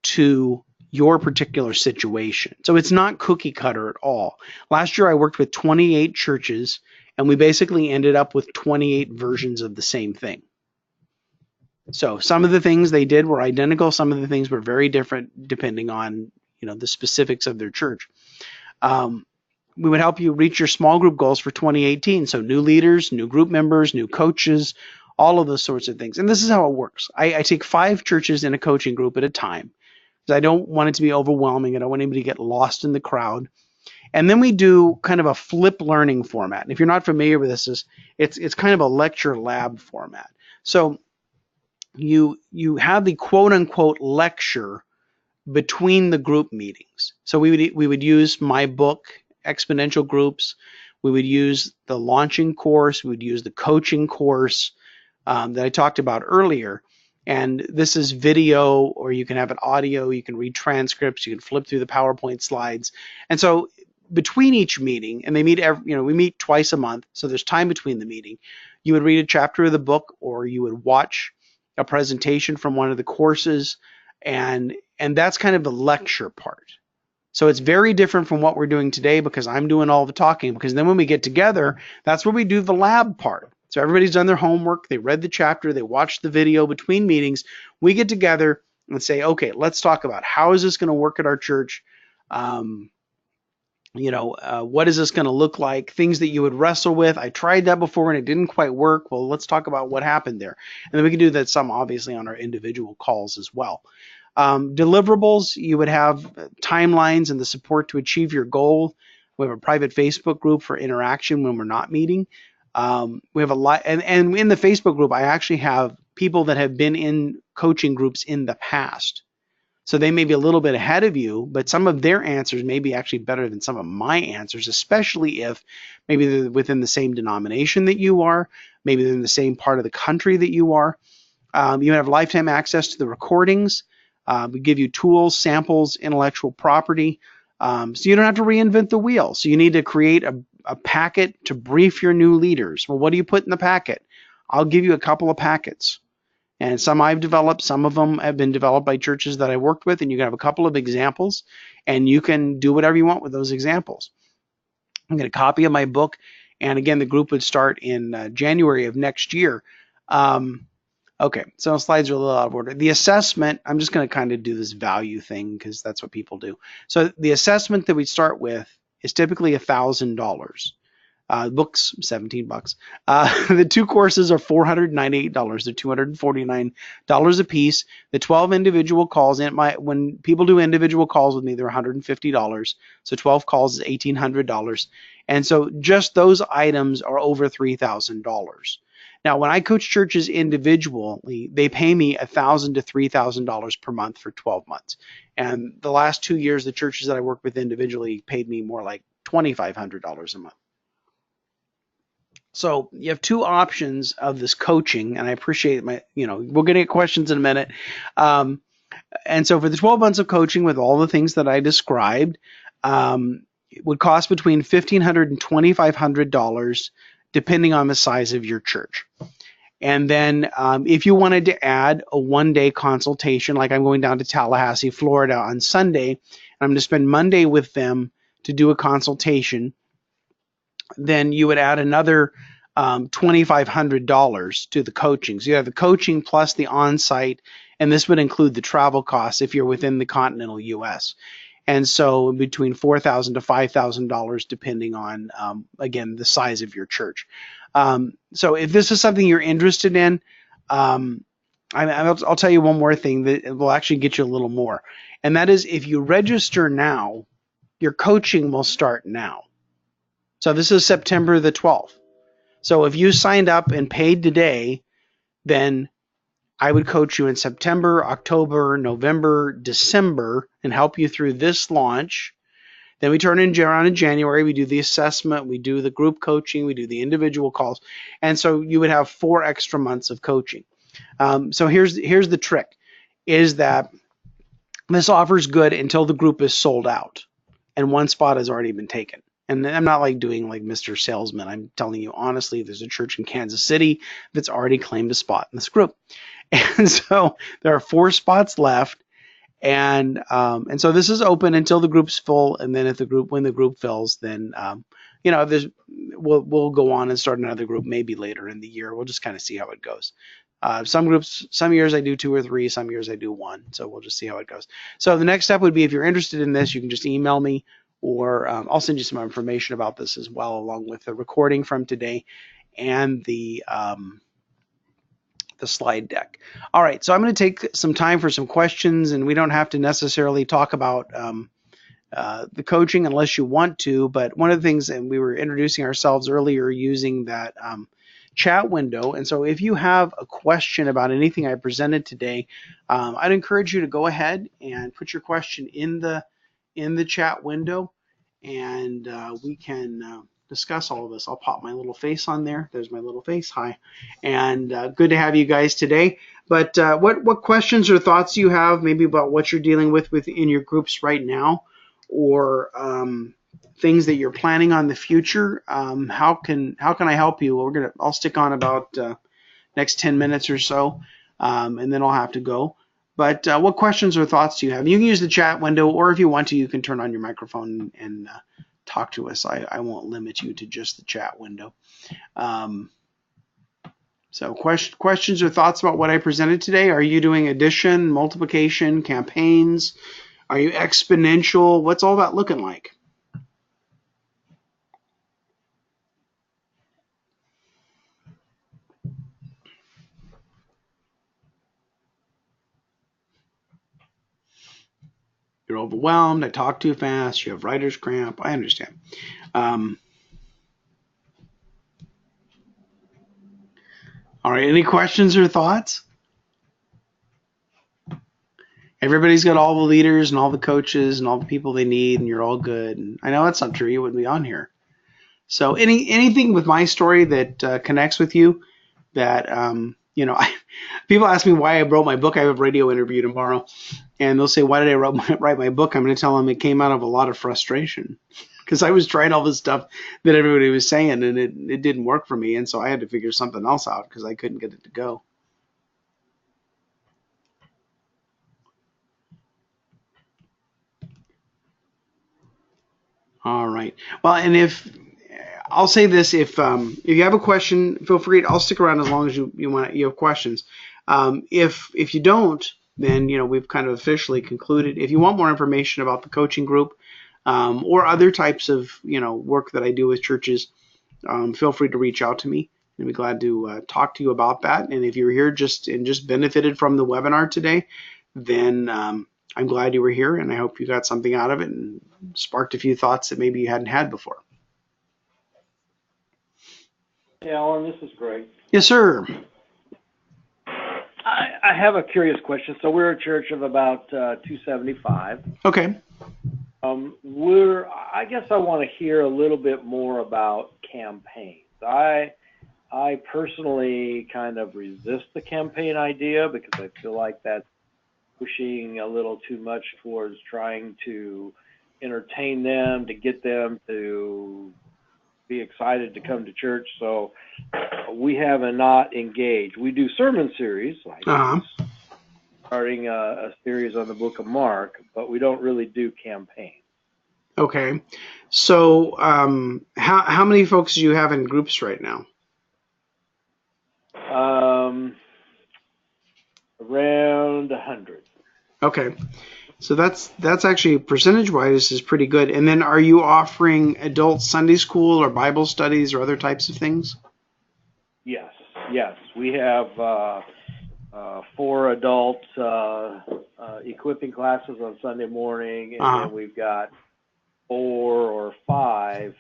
to your particular situation. So it's not cookie cutter at all. Last year I worked with 28 churches, and we basically ended up with 28 versions of the same thing. So some of the things they did were identical, some of the things were very different depending on the specifics of their church. We would help you reach your small group goals for 2018. So new leaders, new group members, new coaches, all of those sorts of things. And this is how it works. I take 5 churches in a coaching group at a time, because I don't want it to be overwhelming. I don't want anybody to get lost in the crowd. And then we do kind of a flip learning format. And if you're not familiar with this, it's kind of a lecture lab format. So you have the quote unquote lecture between the group meetings. So we would use my book, Exponential Groups. We would use the launching course. We would use the coaching course that I talked about earlier. And this is video, or you can have it audio. You can read transcripts. You can flip through the PowerPoint slides. And so between each meeting, and they meet we meet twice a month, so there's time between the meeting. You would read a chapter of the book, or you would watch a presentation from one of the courses, and that's kind of the lecture part. So it's very different from what we're doing today because I'm doing all the talking. Because then when we get together, that's where we do the lab part. So everybody's done their homework, they read the chapter, they watched the video between meetings. We get together and say, okay, let's talk about how is this going to work at our church? Um, what is this going to look like? Things that you would wrestle with. I tried that before and it didn't quite work. Well, let's talk about what happened there. And then we can do that some obviously on our individual calls as well. Deliverables, you would have timelines and the support to achieve your goal. We have a private Facebook group for interaction when we're not meeting. We have a lot, and in the Facebook group, I actually have people that have been in coaching groups in the past. So they may be a little bit ahead of you, but some of their answers may be actually better than some of my answers, especially if maybe they're within the same denomination that you are, maybe they're in the same part of the country that you are. You have lifetime access to the recordings. We give you tools, samples, intellectual property. So you don't have to reinvent the wheel. So you need to create a packet to brief your new leaders. Well, what do you put in the packet? I'll give you a couple of packets. And some I've developed, some of them have been developed by churches that I worked with, and you can have a couple of examples, and you can do whatever you want with those examples. I'm going to copy of my book, and again, the group would start in January of next year. Okay, so slides are a little out of order. The assessment, I'm just going to kind of do this value thing because that's what people do. So the assessment that we start with is typically $1,000. Books, $17. The two courses are $498. They're $249 a piece. The 12 individual calls, when people do individual calls with me, they're $150. So 12 calls is $1,800. And so just those items are over $3,000. Now, when I coach churches individually, they pay me $1,000 to $3,000 per month for 12 months. And the last 2 years, the churches that I worked with individually paid me more like $2,500 a month. So you have two options of this coaching, and I appreciate we're going to get questions in a minute. And so for the 12 months of coaching with all the things that I described, it would cost between $1,500 and $2,500 depending on the size of your church. And then if you wanted to add a one-day consultation, like I'm going down to Tallahassee, Florida on Sunday, and I'm going to spend Monday with them to do a consultation, then you would add another $2,500 to the coaching. So you have the coaching plus the on-site, and this would include the travel costs if you're within the continental U.S. And so between $4,000 to $5,000 depending on, again, the size of your church. So if this is something you're interested in, I'll tell you one more thing that will actually get you a little more. And that is if you register now, your coaching will start now. So this is September the 12th. So if you signed up and paid today, then I would coach you in September, October, November, December, and help you through this launch. Then we turn around in January, we do the assessment, we do the group coaching, we do the individual calls. And so you would have 4 extra months of coaching. So here's the trick, is that this offer's good until the group is sold out and one spot has already been taken. And I'm not like doing like Mr. Salesman. I'm telling you honestly, there's a church in Kansas City that's already claimed a spot in this group. And so there are 4 spots left. And so this is open until the group's full. And then when the group fills, then, we'll go on and start another group maybe later in the year. We'll just kind of see how it goes. Some years I do 2 or 3, some years I do 1. So we'll just see how it goes. So the next step would be, if you're interested in this, you can just email me, or I'll send you some information about this as well, along with the recording from today and the slide deck. All right, so I'm going to take some time for some questions, and we don't have to necessarily talk about the coaching unless you want to, but one of the things, and we were introducing ourselves earlier using that chat window, and so if you have a question about anything I presented today, I'd encourage you to go ahead and put your question in the chat window, and we can discuss all of this. I'll pop my little face on there. There's my little face. Hi. And good to have you guys today. But what questions or thoughts do you have maybe about what you're dealing with within your groups right now, or things that you're planning on the future? How can I help you? Well, I'll stick on about next 10 minutes or so, and then I'll have to go. But what questions or thoughts do you have? You can use the chat window, or if you want to, you can turn on your microphone and talk to us. I won't limit you to just the chat window. So questions or thoughts about what I presented today? Are you doing addition, multiplication, campaigns? Are you exponential? What's all that looking like? You're overwhelmed. I talk too fast. You have writer's cramp. I understand. All right. Any questions or thoughts? Everybody's got all the leaders and all the coaches and all the people they need, and you're all good. And I know that's not true. You wouldn't be on here. So anything with my story that connects with you that people ask me why I wrote my book. I have a radio interview tomorrow, and they'll say, "Why did I write my book?" I'm going to tell them it came out of a lot of frustration because I was trying all this stuff that everybody was saying, and it didn't work for me, and so I had to figure something else out because I couldn't get it to go. All right. Well, and if I'll say this, if you have a question, feel free. I'll stick around as long as you have questions. If you don't, then we've kind of officially concluded. If you want more information about the coaching group or other types of work that I do with churches, feel free to reach out to me. I'd be glad to talk to you about that. And if you're here just benefited from the webinar today, then I'm glad you were here, and I hope you got something out of it and sparked a few thoughts that maybe you hadn't had before. Yeah, Alan, this is great. Yes, sir. I have a curious question. So we're a church of about 275. Okay. I guess I want to hear a little bit more about campaigns. I personally kind of resist the campaign idea because I feel like that's pushing a little too much towards trying to entertain them, to get them to be excited to come to church. So we have not engaged. We do sermon series, like starting a series on the book of Mark, but we don't really do campaigns. Okay. So how many folks do you have in groups right now? Around 100. Okay. So that's actually percentage-wise is pretty good. And then are you offering adult Sunday school or Bible studies or other types of things? Yes. We have 4 adult equipping classes on Sunday morning, and then we've got 4 or 5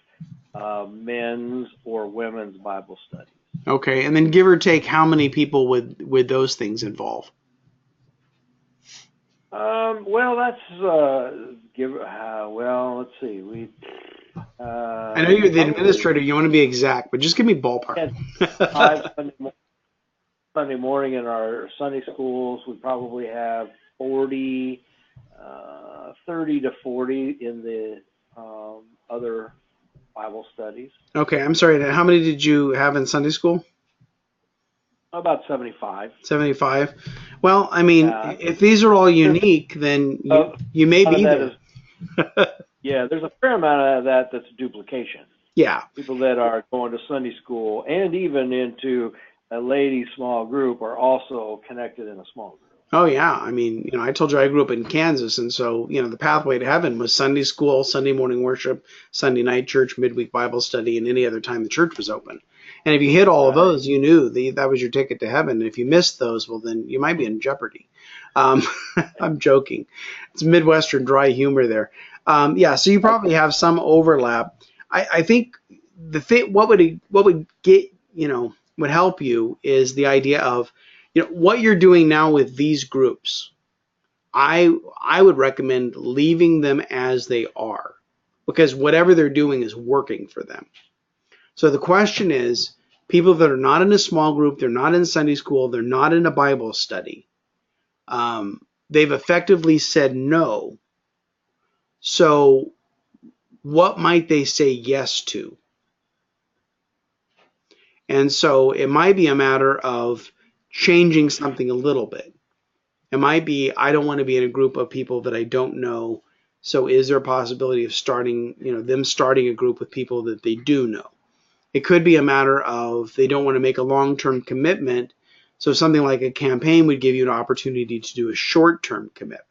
men's or women's Bible studies. Okay, and then give or take, how many people would those things involve? Well, that's let's see. I know you're the administrator. You want to be exact, but just give me ballpark. 5 Sunday morning in our Sunday schools. We probably have 30 to 40 in the other Bible studies. Okay, I'm sorry. How many did you have in Sunday school? About 75. 75. Well, I mean, if these are all unique, then you may be there. Yeah, there's a fair amount of that that's duplication. Yeah. People that are going to Sunday school and even into a ladies' small group are also connected in a small group. Oh, yeah. I mean, I told you I grew up in Kansas, and so, the pathway to heaven was Sunday school, Sunday morning worship, Sunday night church, midweek Bible study, and any other time the church was open. And if you hit all of those, you knew that was your ticket to heaven. And if you missed those, well, then you might be in jeopardy. I'm joking. It's Midwestern dry humor there. Yeah, so you probably have some overlap. I think what would get, would help you is the idea of, what you're doing now with these groups. I would recommend leaving them as they are, because whatever they're doing is working for them. So the question is, people that are not in a small group, they're not in Sunday school, they're not in a Bible study, they've effectively said no. So what might they say yes to? And so it might be a matter of changing something a little bit. It might be, I don't want to be in a group of people that I don't know. So is there a possibility of starting, them starting a group with people that they do know? It could be a matter of they don't want to make a long-term commitment. So something like a campaign would give you an opportunity to do a short-term commitment.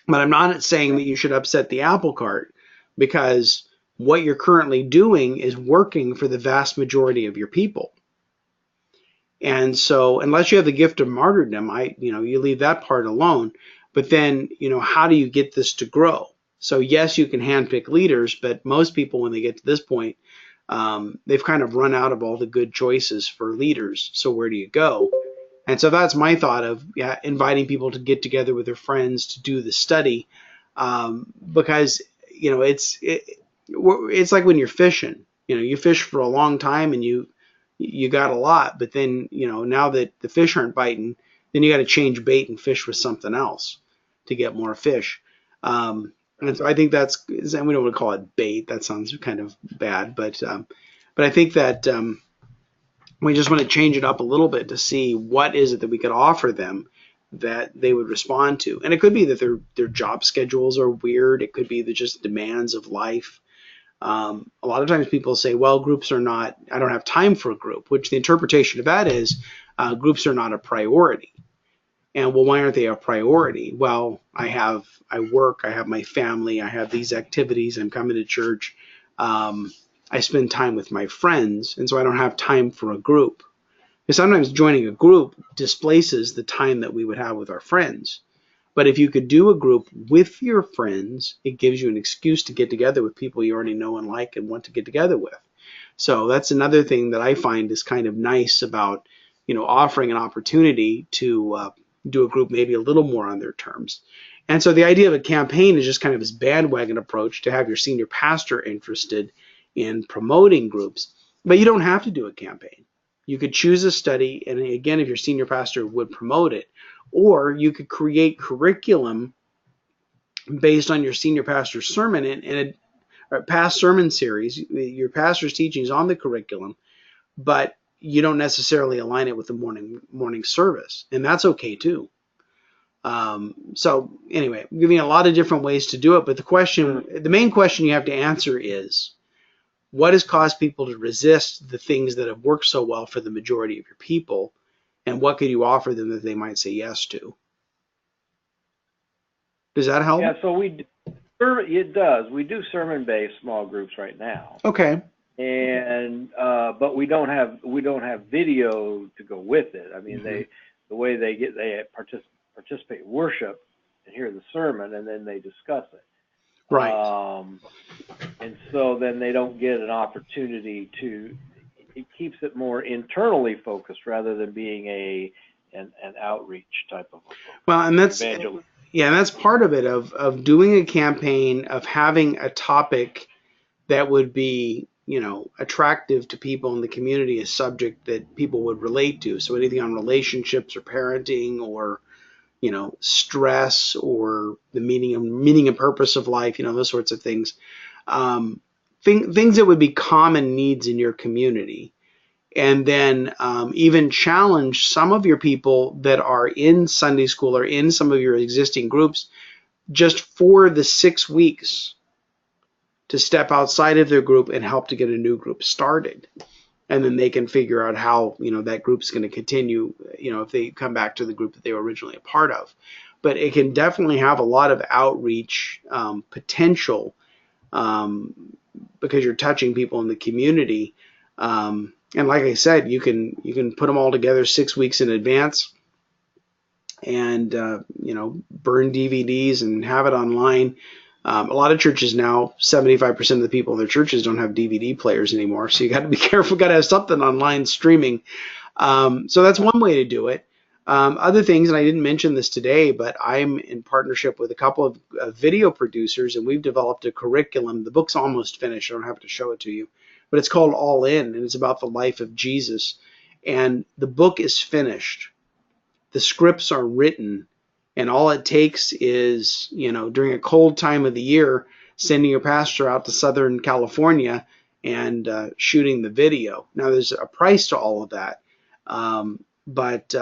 But I'm not saying that you should upset the apple cart, because what you're currently doing is working for the vast majority of your people. And so unless you have the gift of martyrdom, you leave that part alone. But then, how do you get this to grow? So yes, you can handpick leaders, but most people, when they get to this point, they've kind of run out of all the good choices for leaders. So where do you go? And so that's my thought of, inviting people to get together with their friends to do the study, because it's like when you're fishing. You fish for a long time and you got a lot, but then now that the fish aren't biting, then you got to change bait and fish with something else to get more fish. And so I think and we don't want to call it bait. That sounds kind of bad, but I think that we just want to change it up a little bit to see what is it that we could offer them that they would respond to. And it could be that their job schedules are weird. It could be the just demands of life. A lot of times people say, well, groups are not, I don't have time for a group, which the interpretation of that is groups are not a priority. And well, why aren't they a priority? Well, I work, I have my family, I have these activities, I'm coming to church. I spend time with my friends, and so I don't have time for a group. Because sometimes joining a group displaces the time that we would have with our friends. But if you could do a group with your friends, it gives you an excuse to get together with people you already know and like and want to get together with. So that's another thing that I find is kind of nice about, offering an opportunity to do a group maybe a little more on their terms. And so the idea of a campaign is just kind of this bandwagon approach to have your senior pastor interested in promoting groups. But you don't have to do a campaign. You could choose a study, and again, if your senior pastor would promote it, or you could create curriculum based on your senior pastor's sermon in a past sermon series. Your pastor's teaching is on the curriculum, but you don't necessarily align it with the morning service, and that's okay too. So anyway, I'm giving you a lot of different ways to do it, but the main question you have to answer is, what has caused people to resist the things that have worked so well for the majority of your people, and what could you offer them that they might say yes to? Does that help? Yeah, so it does. We do sermon-based small groups right now. Okay. And but we don't have video to go with it. I mean, the way they participate in worship and hear the sermon, and then they discuss it. Right. And so then they don't get an opportunity to. It keeps it more internally focused rather than being an outreach type of. Well, and that's evangelism. Yeah, and that's part of it of doing a campaign, of having a topic that would be attractive to people in the community, a subject that people would relate to. So anything on relationships or parenting or stress or the meaning and purpose of life, those sorts of things. Things that would be common needs in your community. And then even challenge some of your people that are in Sunday school or in some of your existing groups just for the 6 weeks to step outside of their group and help to get a new group started. And then they can figure out how that group's going to continue, if they come back to the group that they were originally a part of. But it can definitely have a lot of outreach potential, because you're touching people in the community. And like I said, you can put them all together 6 weeks in advance, and burn DVDs and have it online. A lot of churches now, 75% of the people in their churches don't have DVD players anymore. So you got to be careful. Got to have something online streaming. So that's one way to do it. Other things, and I didn't mention this today, but I'm in partnership with a couple of video producers, and we've developed a curriculum. The book's almost finished. I don't have to show it to you, but it's called All In, and it's about the life of Jesus. And the book is finished. The scripts are written, and all it takes is, during a cold time of the year, sending your pastor out to Southern California and shooting the video. Now, there's a price to all of that. but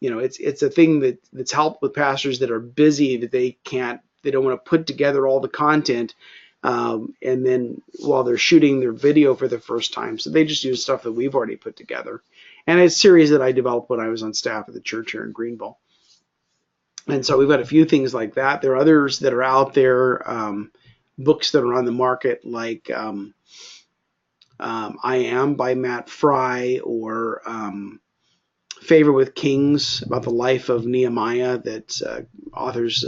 it's a thing that's helped with pastors that are busy, that they don't want to put together all the content, and then while they're shooting their video for the first time, so they just use stuff that we've already put together. And it's a series that I developed when I was on staff at the church here in Greenville. And so we've got a few things like that. There are others that are out there, books that are on the market, like I Am by Matt Fry, or Favor with Kings, about the life of Nehemiah, that authors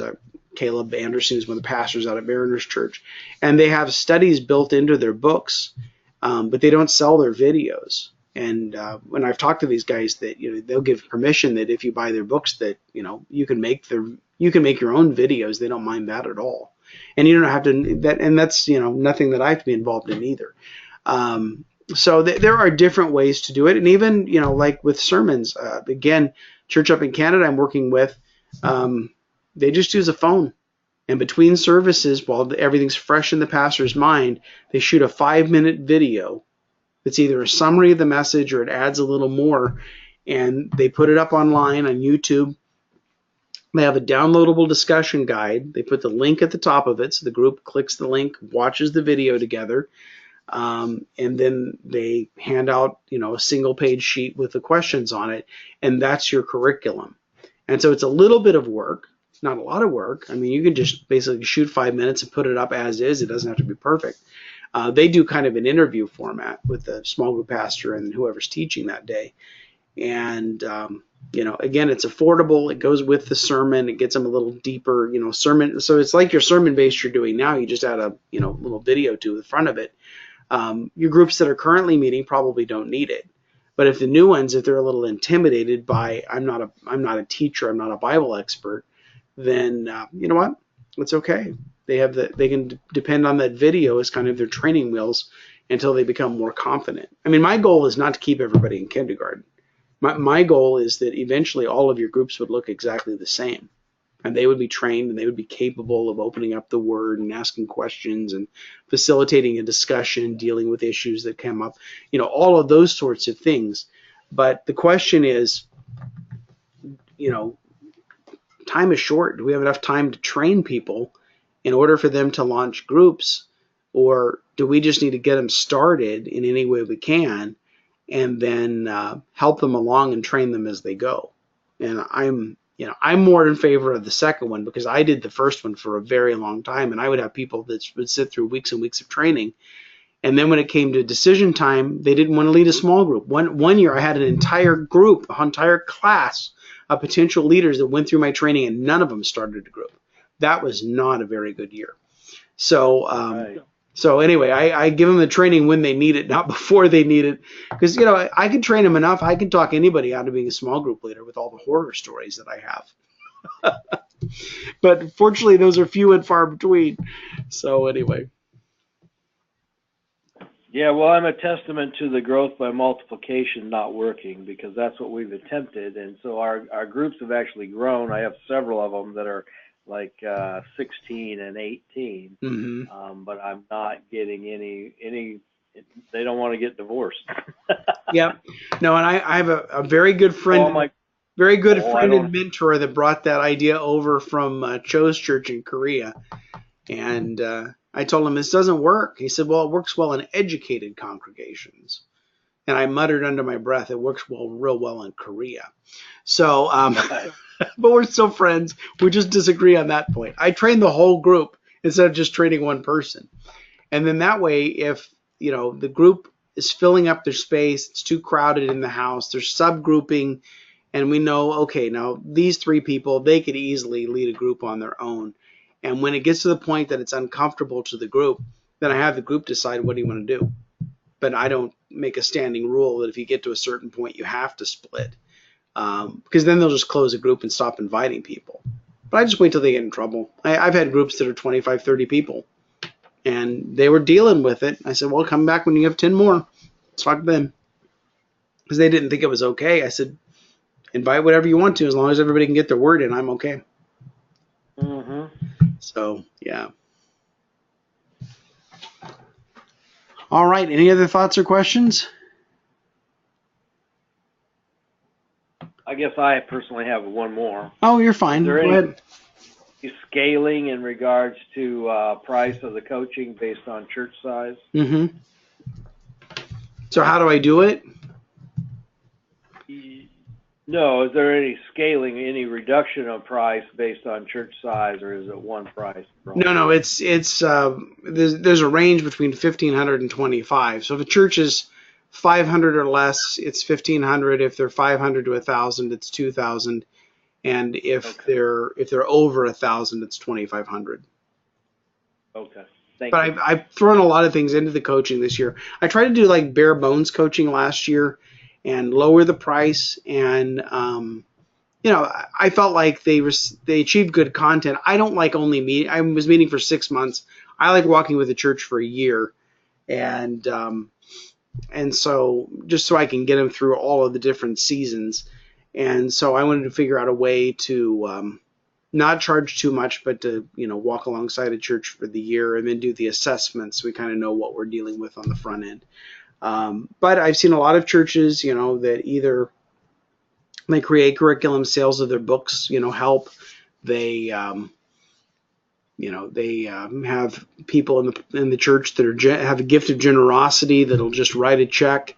Caleb Anderson, who's one of the pastors out at Mariners Church. And they have studies built into their books, but they don't sell their videos. And when I've talked to these guys, that they'll give permission that if you buy their books, that you can make your own videos. They don't mind that at all, and you don't have to that. And that's nothing that I have to be involved in either. So there are different ways to do it, and even like with sermons. Again, church up in Canada I'm working with, they just use a phone, and between services, while everything's fresh in the pastor's mind, they shoot a 5-minute video. It's either a summary of the message or it adds a little more, and they put it up online on YouTube. They have a downloadable discussion guide. They put the link at the top of it, so the group clicks the link, watches the video together, and then they hand out a single page sheet with the questions on it, and that's your curriculum. And so it's a little bit of work, not a lot of work. I mean, you can just basically shoot 5 minutes and put it up as is. It doesn't have to be perfect. They do kind of an interview format with the small group pastor and whoever's teaching that day. And, again, it's affordable. It goes with the sermon. It gets them a little deeper, sermon. So it's like your sermon base you're doing now. You just add a, little video to the front of it. Your groups that are currently meeting probably don't need it. But if the new ones, if they're a little intimidated by, I'm not a teacher, I'm not a Bible expert, then you know what? It's okay. They can depend on that video as kind of their training wheels until they become more confident. I mean, my goal is not to keep everybody in kindergarten. My goal is that eventually all of your groups would look exactly the same, and they would be trained and they would be capable of opening up the Word and asking questions and facilitating a discussion, dealing with issues that come up, all of those sorts of things. But the question is, time is short. Do we have enough time to train people in order for them to launch groups, or do we just need to get them started in any way we can, and then help them along and train them as they go? And I'm more in favor of the second one, because I did the first one for a very long time, and I would have people that would sit through weeks and weeks of training, and then when it came to decision time, they didn't want to lead a small group. One year I had an entire group, an entire class of potential leaders that went through my training, and none of them started a group. That was not a very good year. So Right. so anyway, I give them the training when they need it, not before they need it. Because, I can train them enough. I can talk anybody out of being a small group leader with all the horror stories that I have. But fortunately, those are few and far between. So anyway. Yeah, well, I'm a testament to the growth by multiplication not working, because that's what we've attempted. And so our groups have actually grown. I have several of them that are like 16 and 18, Mm-hmm. but I'm not getting any. They don't want to get divorced. Yep. No, and I have a very good friend, Oh my! I and don't. mentor that brought that idea over from Cho's church in Korea. And I told him this doesn't work. He said, well, it works well in educated congregations. And I muttered under my breath, it works real well in Korea. So, but we're still friends. We just disagree on that point. I train the whole group instead of just training one person. And then that way, if, the group is filling up their space, it's too crowded in the house, there's subgrouping, and we know, okay, now these 3 people, they could easily lead a group on their own. And when it gets to the point that it's uncomfortable to the group, then I have the group decide, what do you want to do? But I don't make a standing rule that if you get to a certain point, you have to split. Because then they'll just close a group and stop inviting people. But I just wait till they get in trouble. I've had groups that are 25, 30 people, and they were dealing with it. I said, well, come back when you have 10 more. Let's talk then. Because they didn't think it was okay. I said, invite whatever you want to, as long as everybody can get their word in, I'm okay. Mm-hmm. So, yeah. All right. Any other thoughts or questions? I guess I personally have one more. Oh, you're fine. Is there Go any ahead. scaling in regards to price of the coaching based on church size? Mm-hmm. So how do I do it? No, is there any scaling, any reduction of price based on church size, or is it one price for all? No, it's there's a range between 1,500 and 25. So if a church is 500 or less, it's 1,500. If they're 500 to 1,000, it's 2,000. And if Okay. they're over 1,000, it's 2,500. Okay. Thank But you. I've thrown a lot of things into the coaching this year. I tried to do like bare bones coaching last year and lower the price, and I felt like they achieved good content. I don't like only meet. I was meeting for 6 months. I like walking with the church for a year, and so just so I can get them through all of the different seasons. And so I wanted to figure out a way to not charge too much, but to walk alongside a church for the year and then do the assessments. So we kind of know what we're dealing with on the front end. But I've seen a lot of churches, that either they create curriculum, sales of their books, help. They have people in the church that have a gift of generosity that'll just write a check.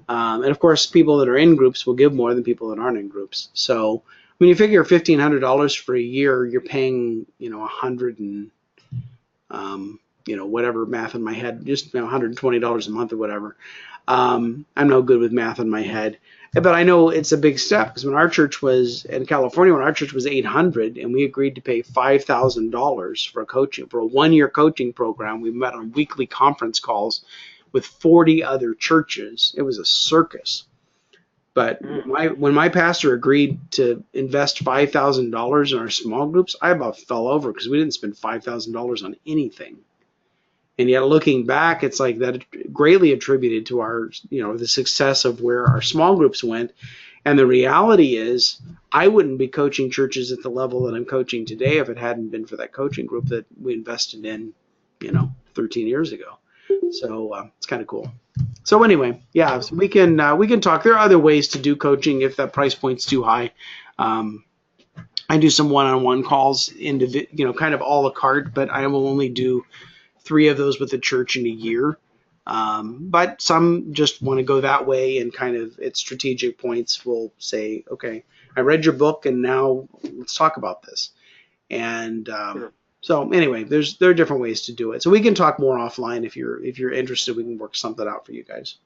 And of course, people that are in groups will give more than people that aren't in groups. So when you figure $1,500 for a year, you're paying, 100 and, whatever math in my head, just $120 a month or whatever. I'm no good with math in my head, but I know it's a big step because when our church was in California, when our church was 800 and we agreed to pay $5,000 for a 1-year coaching program, we met on weekly conference calls with 40 other churches. It was a circus. But when my pastor agreed to invest $5,000 in our small groups, I about fell over because we didn't spend $5,000 on anything. And yet looking back, it's like that greatly attributed to our, the success of where our small groups went. And the reality is I wouldn't be coaching churches at the level that I'm coaching today if it hadn't been for that coaching group that we invested in, 13 years ago. So it's kind of cool. So anyway, yeah, so we can talk. There are other ways to do coaching if that price point's too high. I do some one-on-one calls, kind of a la carte, but I will only do 3 of those with the church in a year. But some just want to go that way and kind of at strategic points will say, okay, I read your book and now let's talk about this. And Sure. so anyway, there are different ways to do it. So we can talk more offline if you're interested. We can work something out for you guys.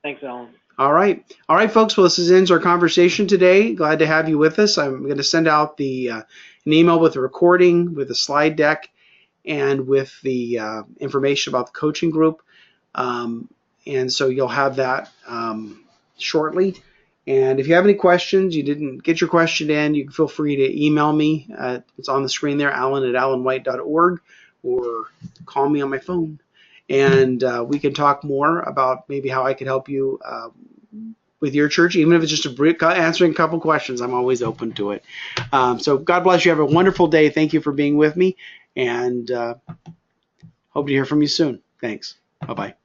Thanks, Alan. All right, folks. Well, this ends our conversation today. Glad to have you with us. I'm going to send out an email with a recording, with a slide deck, and with the information about the coaching group. And so you'll have that shortly. And if you have any questions, you didn't get your question in, you can feel free to email me. It's on the screen there, alan@alanwhite.org, or call me on my phone. And we can talk more about maybe how I could help you with your church, even if it's just answering a couple questions. I'm always open to it. So God bless you. Have a wonderful day. Thank you for being with me. And hope to hear from you soon. Thanks. Bye-bye.